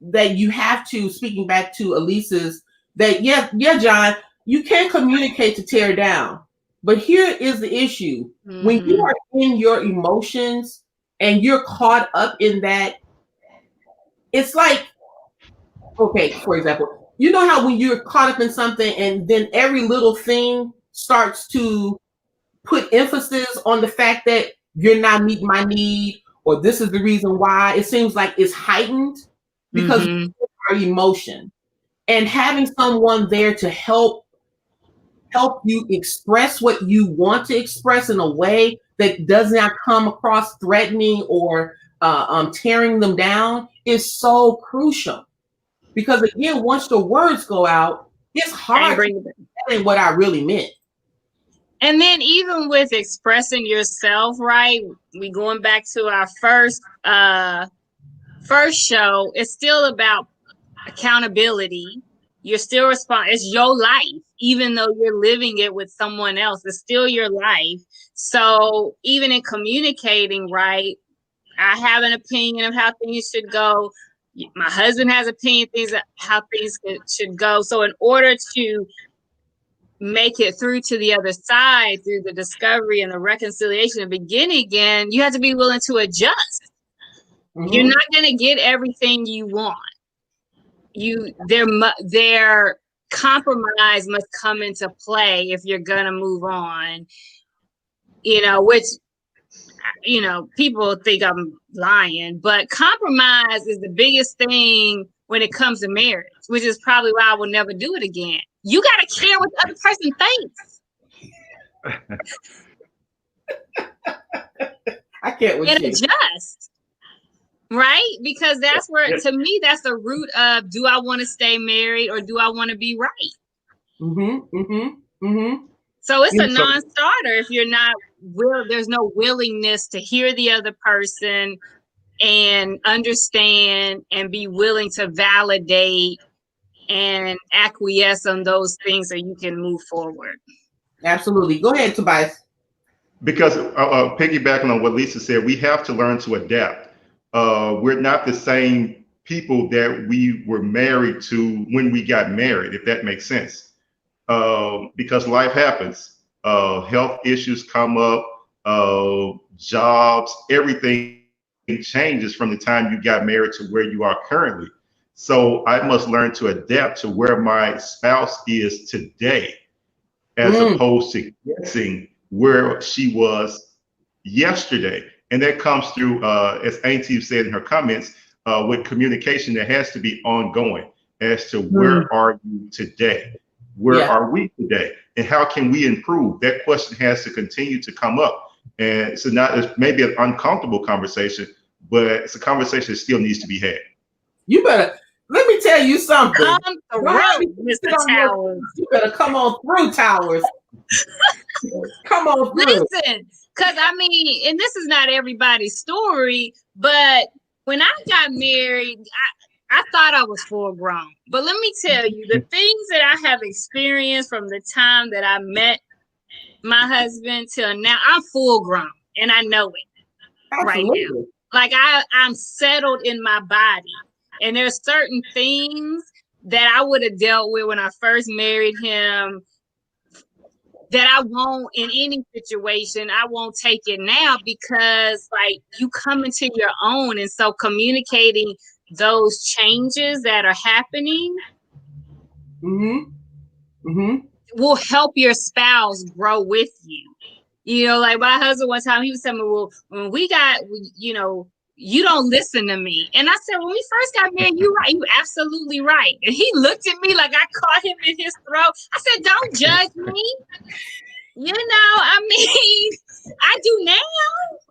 that you have to, speaking back to Elise's, that John, you can't communicate to tear down. But here is the issue. Mm-hmm. When you are in your emotions and you're caught up in that, it's like, okay, for example, you know how when you're caught up in something and then every little thing starts to put emphasis on the fact that you're not meeting my need, or this is the reason why, it seems like it's heightened because of our emotion. And having someone there to help you express what you want to express in a way that does not come across threatening or tearing them down is so crucial. Because again, once the words go out, it's hard to say what I really meant. And then even with expressing yourself, right? We going back to our first show, it's still about accountability. You're still responsible. It's your life, even though you're living it with someone else. It's still your life. So even in communicating, right? I have an opinion of how things should go. My husband has opinion how things should go. So in order to make it through to the other side, through the discovery and the reconciliation and beginning again, you have to be willing to adjust. Mm-hmm. You're not going to get everything you want. Their compromise must come into play if you're going to move on, which, people think I'm lying, but compromise is the biggest thing when it comes to marriage, which is probably why I will never do it again. You got to care what the other person thinks. I can't with you. Adjust. Right? Because that's where, to me, that's the root of, do I want to stay married or do I want to be right? So it's a non-starter if you're not there's no willingness to hear the other person and understand and be willing to validate and acquiesce on those things so you can move forward. Absolutely. Go ahead, Tobias. Because piggybacking on what Lisa said, we have to learn to adapt. We're not the same people that we were married to when we got married, if that makes sense. Because life happens. Health issues come up, jobs, everything changes from the time you got married to where you are currently. So I must learn to adapt to where my spouse is today, as opposed to guessing where she was yesterday. And that comes through, as Auntie said in her comments, with communication that has to be ongoing as to where are you today? Where are we today? And how can we improve? That question has to continue to come up. And so now it's maybe an uncomfortable conversation, but it's a conversation that still needs to be had. You better, let me tell you something. Come through, Mr. Towers. You better come on through, Towers. Come on through. Listen, because I mean, and this is not everybody's story, but when I got married, I thought I was full grown. But let me tell you, the things that I have experienced from the time that I met my husband till now, I'm full grown and I know it. Absolutely. Right now. Like I'm settled in my body. And there's certain things that I would have dealt with when I first married him that I won't, in any situation, I won't take it now, because like you come into your own. And so communicating those changes that are happening will help your spouse grow with you. You know, like my husband one time, he was telling me, well, when we got, you know, you don't listen to me. And I said, when we first got married, you're right. You're absolutely right. And he looked at me like I caught him in his throat. I said, don't judge me. You know, I mean, I do now.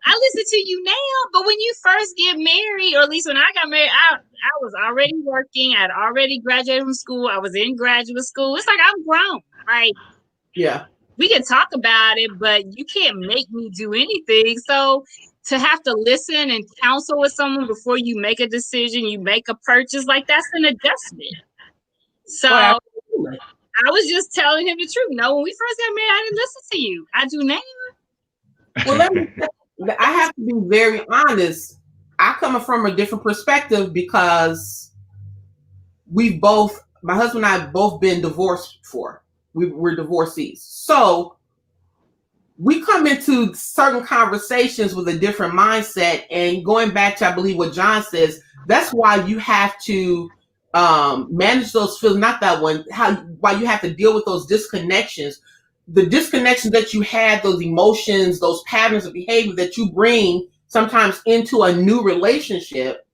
I listen to you now. But when you first get married, or at least when I got married, I was already working. I'd already graduated from school. I was in graduate school. It's like I'm grown, right? Yeah. We can talk about it, but you can't make me do anything. So to have to listen and counsel with someone before you make a decision, you make a purchase, like that's an adjustment. So I was just telling him the truth. No, when we first got married, I didn't listen to you. I do now. Well, I have to be very honest. I come from a different perspective because my husband and I have both been divorced before. We're divorcees. So we come into certain conversations with a different mindset, and going back to, I believe, what John says, that's why you have to manage those feelings, not that one, why you have to deal with those disconnections, the disconnections that you had, those emotions, those patterns of behavior that you bring sometimes into a new relationship,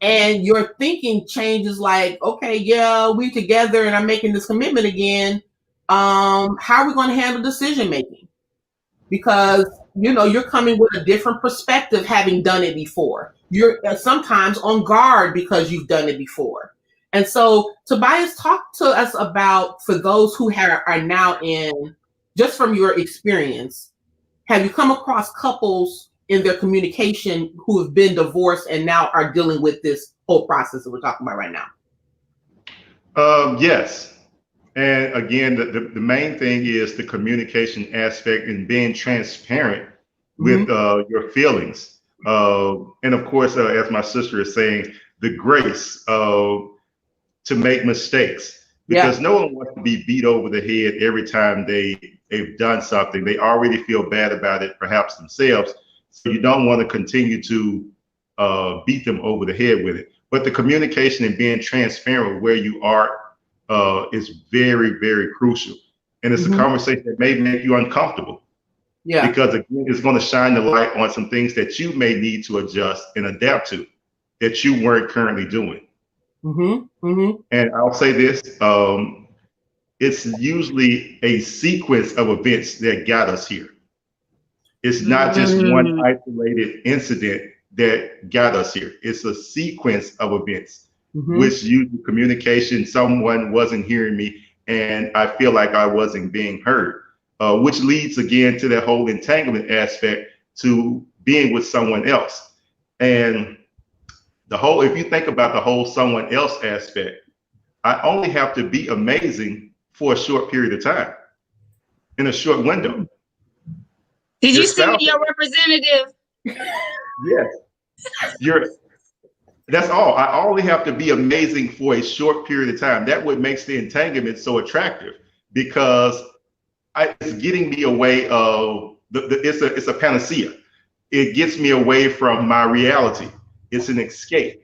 and your thinking changes like, okay, yeah, we together and I'm making this commitment again. How are we going to handle decision making? Because, you know, you're coming with a different perspective, having done it before. You're sometimes on guard because you've done it before. And so, Tobias, talk to us about, for those who are now in, just from your experience, have you come across couples in their communication who have been divorced and now are dealing with this whole process that we're talking about right now? Yes. And again, the main thing is the communication aspect and being transparent with your feelings. And of course, as my sister is saying, the grace to make mistakes, because no one wants to be beat over the head every time they've done something. They already feel bad about it, perhaps themselves. So you don't want to continue to beat them over the head with it. But the communication and being transparent with where you are is very, very crucial. And it's a conversation that may make you uncomfortable. Yeah. Because again, it's going to shine the light on some things that you may need to adjust and adapt to that you weren't currently doing. And I'll say this, it's usually a sequence of events that got us here. It's not just one isolated incident that got us here. It's a sequence of events, which usually communication, someone wasn't hearing me, and I feel like I wasn't being heard, which leads again to that whole entanglement aspect, to being with someone else. And if you think about the whole someone else aspect, I only have to be amazing for a short period of time. in a short window. Did you send me your representative? Yes. That's all. I only have to be amazing for a short period of time. That's what makes the entanglement so attractive, because it's getting me away of it's a panacea. It gets me away from my reality. It's an escape.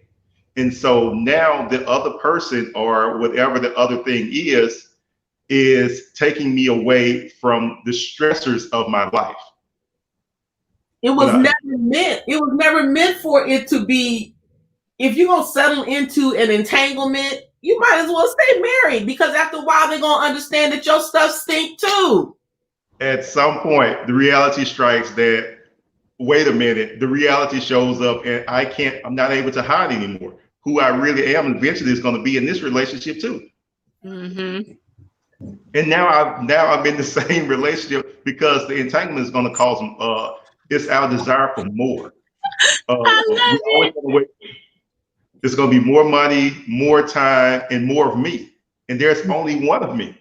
And so now the other person, or whatever the other thing is taking me away from the stressors of my life. It was never meant for it to be. If you're going to settle into an entanglement, you might as well stay married, because after a while, they're going to understand that your stuff stink too. At some point, the reality strikes that, wait a minute, the reality shows up and I'm not able to hide anymore. Who I really am eventually is going to be in this relationship too. Mm-hmm. And now I'm in the same relationship, because the entanglement is going to cause it's our desire for more. I love it. It's going to be more money, more time, and more of me. And there's only one of me.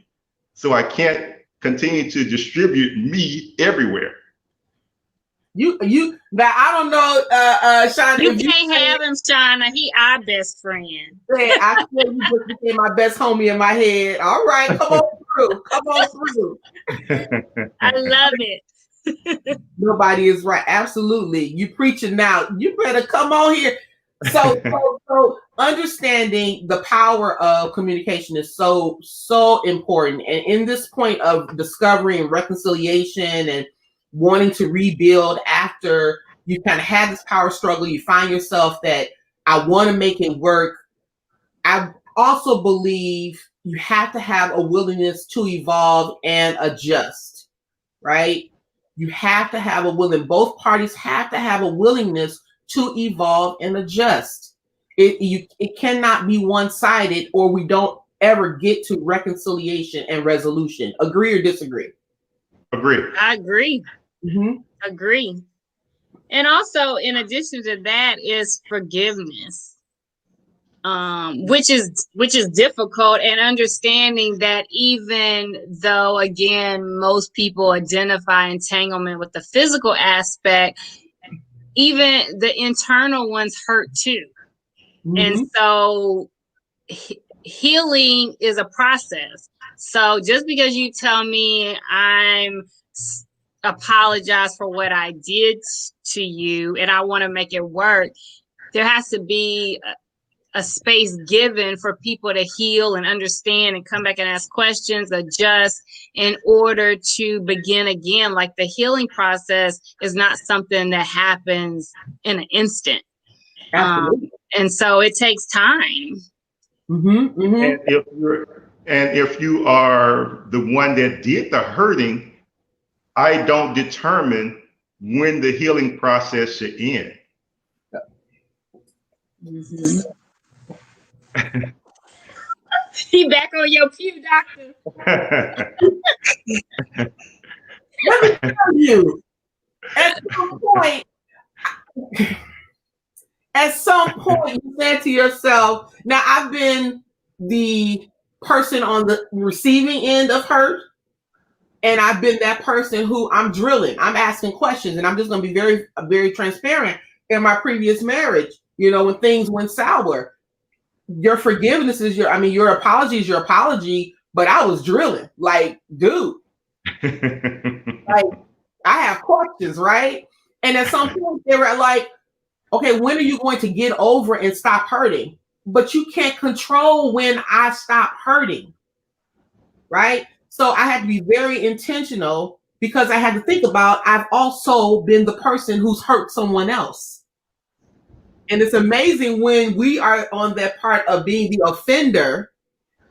So I can't continue to distribute me everywhere. That I don't know, Shauna. You can't have him, Shauna. He our best friend. Yeah, I feel you just became my best homie in my head. All right, come on through. I love it. Nobody is right. Absolutely. You preaching now. You better come on here. So understanding the power of communication is so important. And in this point of discovery and reconciliation and wanting to rebuild after you kind of had this power struggle, you find yourself that I want to make it work. I also believe you have to have a willingness to evolve and adjust, right? You have to have both parties have to have a willingness to evolve and adjust. It cannot be one-sided, or we don't ever get to reconciliation and resolution. Agree or disagree? Agree. I agree. Mm-hmm. Agree. And also, in addition to that, is forgiveness, which is difficult, and understanding that even though, again, most people identify entanglement with the physical aspect, even the internal ones hurt too. Mm-hmm. And so healing is a process. So just because you tell me I'm apologize for what I did to you and I want to make it work, there has to be a space given for people to heal and understand and come back and ask questions, adjust, in order to begin again. Like, the healing process is not something that happens in an instant. And so it takes time. Mm-hmm, mm-hmm. And if you are the one that did the hurting, I don't determine when the healing process should end. Mm-hmm. He back on your pew, doctor. Let me tell you, at some point, you said to yourself, now I've been the person on the receiving end of hurt, and I've been that person who I'm drilling, I'm asking questions, and I'm just going to be very, very transparent. In my previous marriage, when things went sour, your forgiveness is your apology is your apology, but I was drilling, like, dude, like, I have questions, right? And at some point they were like, okay, when are you going to get over and stop hurting? But you can't control when I stop hurting, right? So I had to be very intentional, because I had to think about, I've also been the person who's hurt someone else. And it's amazing when we are on that part of being the offender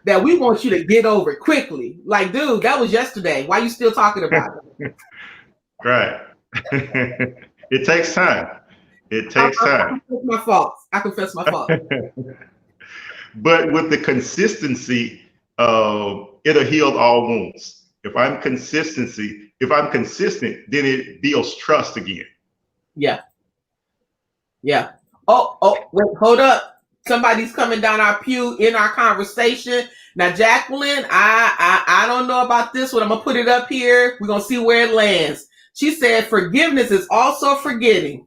that we want you to get over it quickly. Like, dude, that was yesterday. Why are you still talking about it? Right. It takes time. It takes time. I confess my fault. But with the consistency, it'll heal all wounds. If I'm consistent, then it builds trust again. Yeah. Yeah. Oh, wait, hold up. Somebody's coming down our pew in our conversation. Now, Jacqueline, I don't know about this one. I'm gonna put it up here. We're gonna see where it lands. She said, "Forgiveness is also forgetting."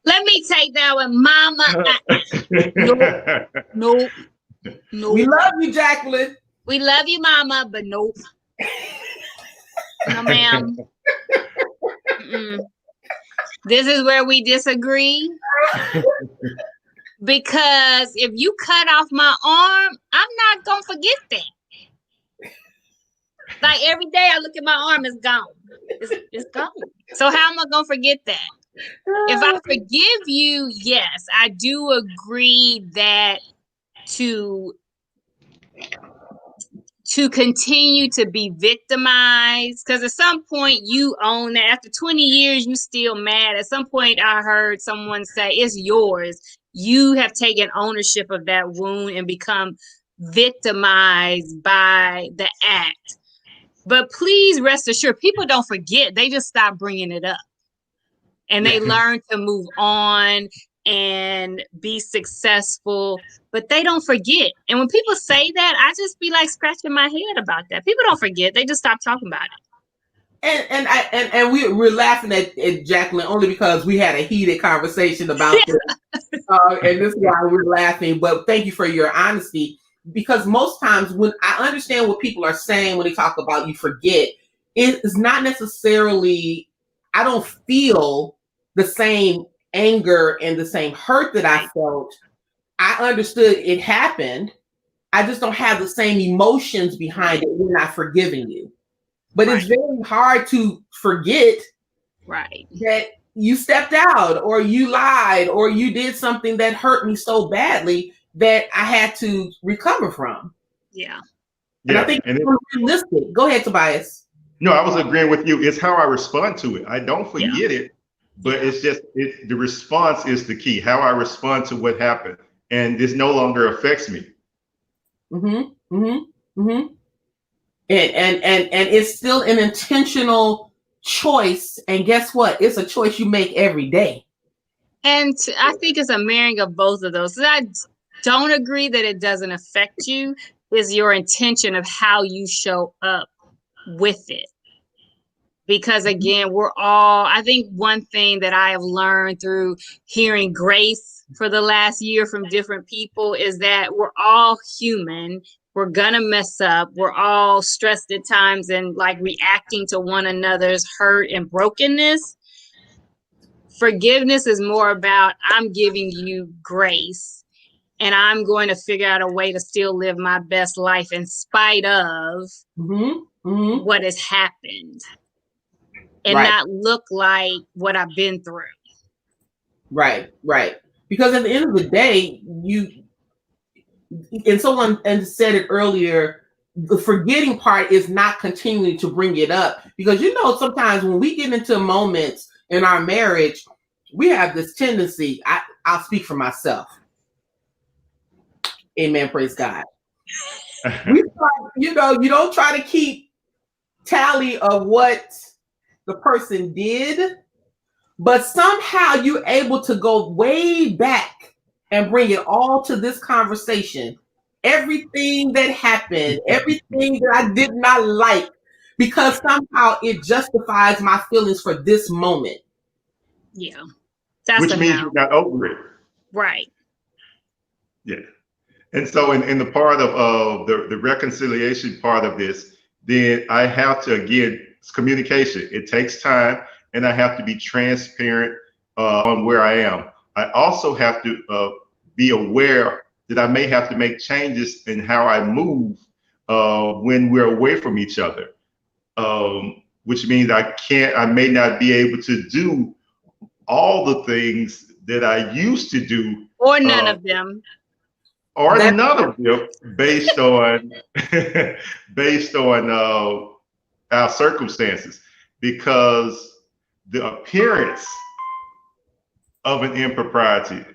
Let me take that one, Mama. Nope. We love you, Jacqueline. We love you, Mama, but nope. No, ma'am. This is where we disagree. Because if you cut off my arm, I'm not gonna forget that. Like every day I look at my arm, it's gone. It's gone. So how am I gonna forget that? If I forgive you, yes, I do agree that to continue to be victimized, because at some point you own that. After 20 years, you still mad. At some point, I heard someone say, it's yours. You have taken ownership of that wound and become victimized by the act. But please rest assured, people don't forget. They just stop bringing it up. And they learn to move on and be successful, but they don't forget. And when people say that, I just be like scratching my head about that. People don't forget. They just stop talking about it. And we're laughing at Jacqueline only because we had a heated conversation about this. And this is why we're laughing. But thank you for your honesty, because most times when I understand what people are saying when they talk about you forget, it is not necessarily, I don't feel the same anger and the same hurt that I felt. I understood it happened. I just don't have the same emotions behind it when I'm forgiving you. But it's very hard to forget that you stepped out or you lied or you did something that hurt me so badly that I had to recover from. Yeah. And I think it's realistic. Go ahead, Tobias. No, I was agreeing with you. It's how I respond to it. I don't forget it, but it's just the response is the key. How I respond to what happened, and this no longer affects me. And it's still an intentional choice. And guess what? It's a choice you make every day. And I think it's a marrying of both of those. I don't agree that it doesn't affect you. Is your intention of how you show up with it. Because again, I think one thing that I have learned through hearing grace for the last year from different people is that we're all human. We're gonna mess up. We're all stressed at times and like reacting to one another's hurt and brokenness. Forgiveness is more about, I'm giving you grace and I'm going to figure out a way to still live my best life in spite of what has happened and not look like what I've been through. Right. Because at the end of the day, someone said it earlier, the forgetting part is not continuing to bring it up. Because sometimes when we get into moments in our marriage, we have this tendency, I'll speak for myself. Amen. Praise God. You don't try to keep tally of what the person did, but somehow you're able to go way back and bring it all to this conversation. Everything that happened, everything that I did not like, because somehow it justifies my feelings for this moment. Yeah. Which means you're not over it. Right. Yeah. And so in the part of the reconciliation part of this, then I have to, again, it's communication. It takes time, and I have to be transparent on where I am. I also have to be aware that I may have to make changes in how I move when we're away from each other, which means I may not be able to do all the things that I used to do. Or none of them. Or none of them, based on our circumstances, because the appearance of an impropriety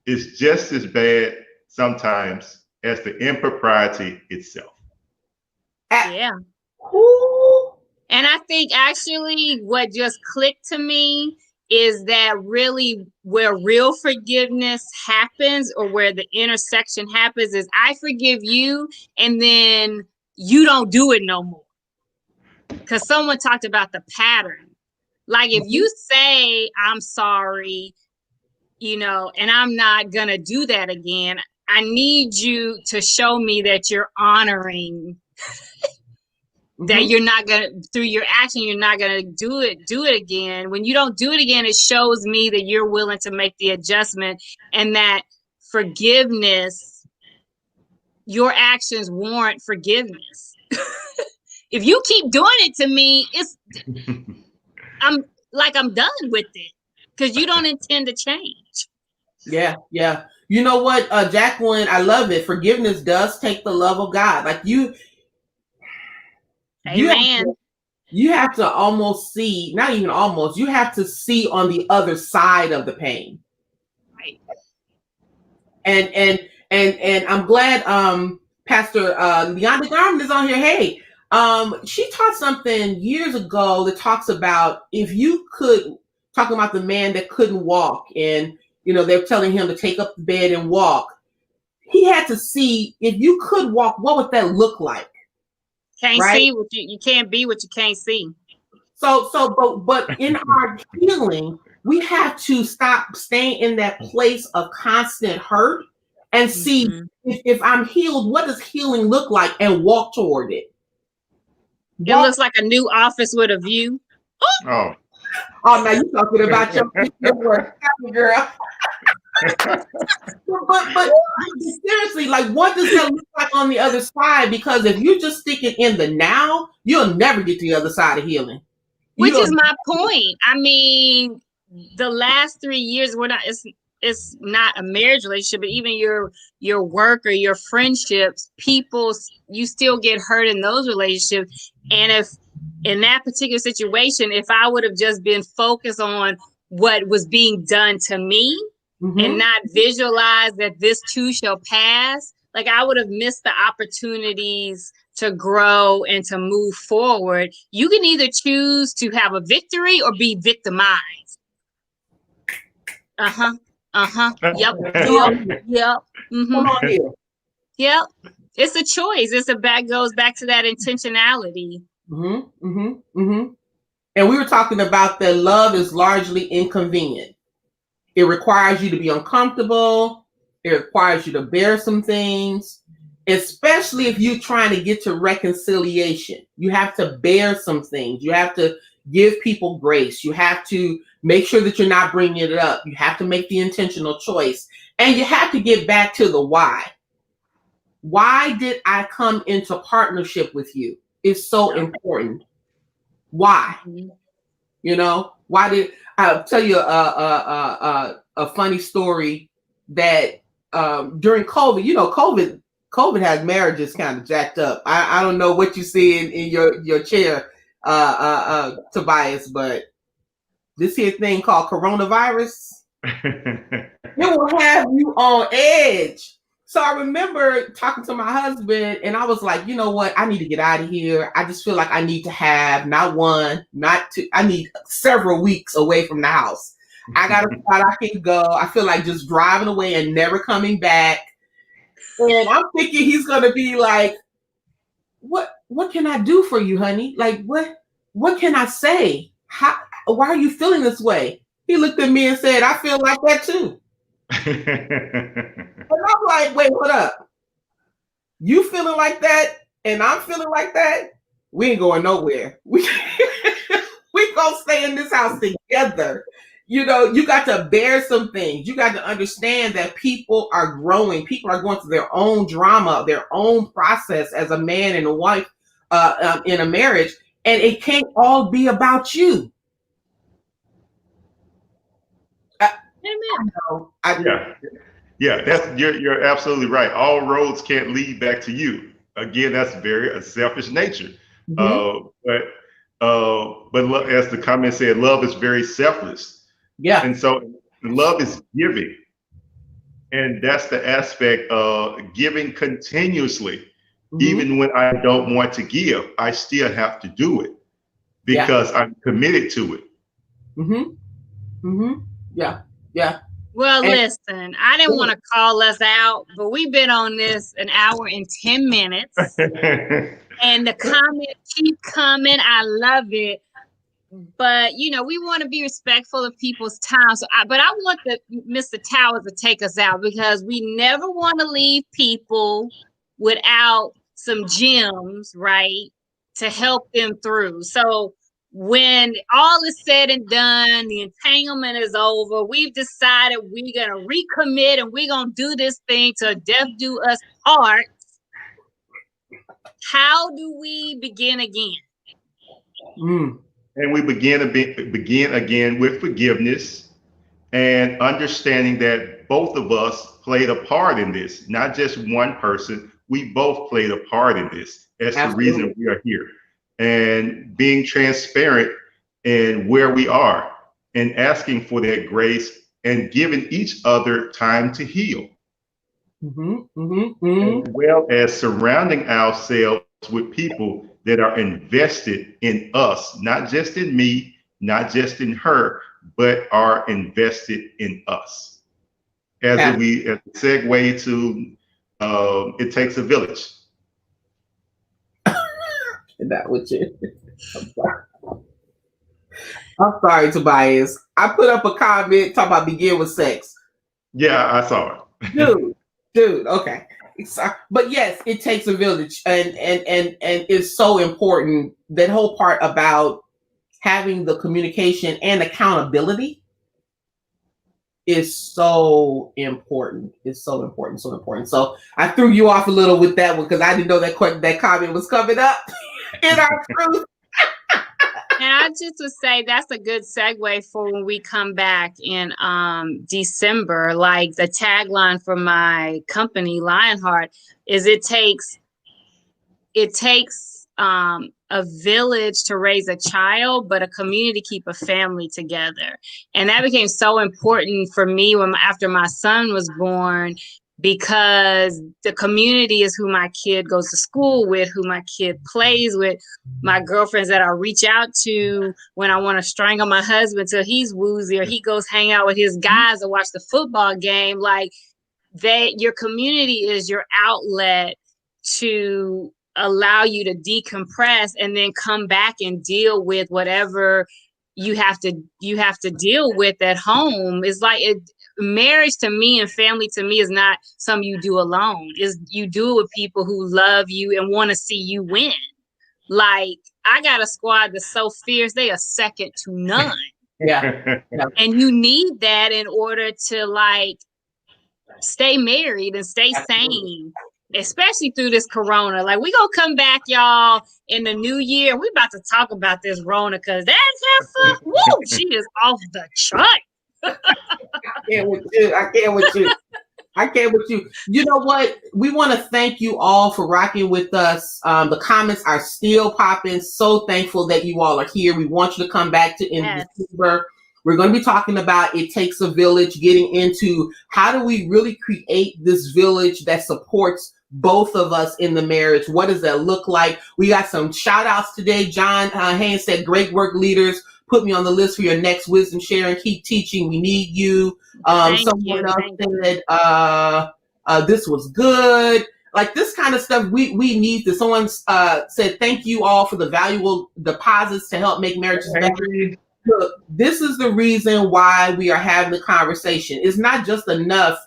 is just as bad sometimes as the impropriety itself. Yeah. And I think actually what just clicked to me is that really where real forgiveness happens, or where the intersection happens is I forgive you and then you don't do it no more. Because someone talked about the pattern. Like if you say, I'm sorry, and I'm not going to do that again, I need you to show me that you're honoring that you're not going to, through your action, you're not going to do it again. When you don't do it again, it shows me that you're willing to make the adjustment, and that forgiveness, your actions warrant forgiveness. If you keep doing it to me, I'm done with it because you don't intend to change. Yeah. You know what, Jacqueline, I love it. Forgiveness does take the love of God. Like Amen. You have to almost see, not even almost, you have to see on the other side of the pain. Right. And I'm glad Pastor Leonda Garland is on here. Hey, she taught something years ago that talks about if you could, talking about the man that couldn't walk, and they're telling him to take up the bed and walk. He had to see, if you could walk, what would that look like? Can't see what you can't be what you can't see. But in our healing, we have to stop staying in that place of constant hurt and see if I'm healed, what does healing look like, and walk toward it. It looks like a new office with a view. Oh, now you're talking about your work, girl. but seriously, like, what does that look like on the other side? Because if you're just sticking in the now, you'll never get to the other side of healing. Which is my point. I mean, the last 3 years, it's not a marriage relationship, but even your work or your friendships, you still get hurt in those relationships. And if in that particular situation, if I would have just been focused on what was being done to me, and not visualize that this too shall pass, like I would have missed the opportunities to grow and to move forward. You can either choose to have a victory or be victimized. Yep. Yep. It's a choice. Goes back to that intentionality. And we were talking about that love is largely inconvenient. It requires you to be uncomfortable. It requires you to bear some things, especially if you're trying to get to reconciliation. You have to bear some things. You have to give people grace. You have to make sure that you're not bringing it up. You have to make the intentional choice. And you have to get back to the why. Why did I come into partnership with you? It's so important. Why? Why did I'll tell you a funny story that during COVID, COVID has marriages kind of jacked up. I don't know what you see in your chair, Tobias, but this here thing called coronavirus, it will have you on edge. So I remember talking to my husband, and I was like, you know what? I need to get out of here. I just feel like I need to have not one, not two. I need several weeks away from the house. I got a spot I can go. I feel like just driving away and never coming back. And I'm thinking he's going to be like, what can I do for you, honey? Like, what can I say? Why are you feeling this way? He looked at me and said, I feel like that too. And I'm like, wait, what up? You feeling like that and I'm feeling like that? We ain't going nowhere. We gonna stay in this house together. You got to bear some things. You got to understand that people are growing. People are going through their own drama, their own process as a man and a wife in a marriage. And it can't all be about you. Yeah, you're absolutely right. All roads can't lead back to you. Again, that's a selfish nature. But as the comment said, love is very selfless. Yeah. And so love is giving. And that's the aspect of giving continuously. Even when I don't want to give, I still have to do it because I'm committed to it. Yeah. Yeah. Well, listen, I didn't want to call us out, but we've been on this an hour and 10 minutes. And the comments keep coming. I love it. But, you know, we want to be respectful of people's time. But I want Mr. Towers to take us out, because we never want to leave people without some gems, right, to help them through. So when all is said and done, the entanglement is over, we've decided we're going to recommit and we're going to do this thing till death do us part. How do we begin again? And we begin again with forgiveness and understanding that both of us played a part in this, not just one person. We both played a part in this. That's Absolutely. The reason we are here. And being transparent in where we are and asking for that grace and giving each other time to heal. As well as surrounding ourselves with people that are invested in us, not just in me, not just in her, but are invested in us. As a segue to it takes a village. That was it. I'm sorry, Tobias. I put up a comment talking about begin with sex. Yeah, I saw it. Dude, okay. But yes, it takes a village, and it's so important. That whole part about having the communication and accountability is so important. It's so important, so important. So I threw you off a little with that one because I didn't know that comment was coming up in our truth. And I just would say that's a good segue for when we come back in December. Like the tagline for my company, Lionheart, is it takes a village to raise a child, but a community to keep a family together. And that became so important for me after my son was born, because the community is who my kid goes to school with, who my kid plays with, my girlfriends that I reach out to when I want to strangle my husband till he's woozy, or he goes hang out with his guys to watch the football game. Like your community is your outlet to allow you to decompress and then come back and deal with whatever you have to deal with at home. It's like marriage to me and family to me is not something you do alone. You do it with people who love you and want to see you win. Like I got a squad that's so fierce, they are second to none. Yeah. And you need that in order to like stay married and stay sane, especially through this corona. Like we gonna come back, y'all, in the new year. We about to talk about this Rona because that's her foot. Woo, she is off the chart. I can't with you. You know what? We want to thank you all for rocking with us. The comments are still popping. So thankful that you all are here. We want you to come back in December. We're going to be talking about It Takes a Village, getting into how do we really create this village that supports both of us in the marriage. What does that look like? We got some shout outs today. John Haynes said, great work, leaders. Put me on the list for your next wisdom sharing. Keep teaching. We need you. Someone else said, this was good. Like this kind of stuff, we need this. Someone said, thank you all for the valuable deposits to help make marriages better. Look, this is the reason why we are having the conversation. It's not just enough.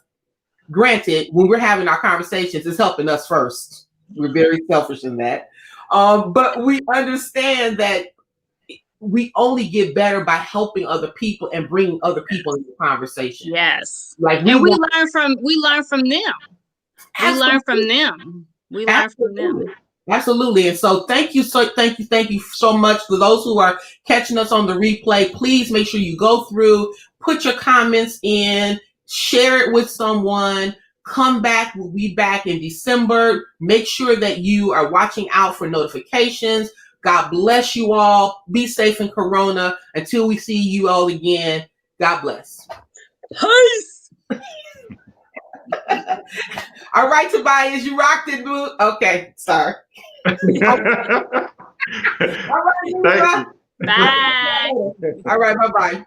Granted, when we're having our conversations, it's helping us first. We're very selfish in that. But we understand that we only get better by helping other people and bringing other people into the conversation. Yes. Like we learn from them. We learn from them. Absolutely. And so thank you so much for those who are catching us on the replay. Please make sure you go through, put your comments in, share it with someone. Come back. We'll be back in December. Make sure that you are watching out for notifications. God bless you all. Be safe in Corona. Until we see you all again, God bless. Peace. All right, Tobias, you rocked it, dude. Okay, sorry. All right, bye. All right, bye-bye.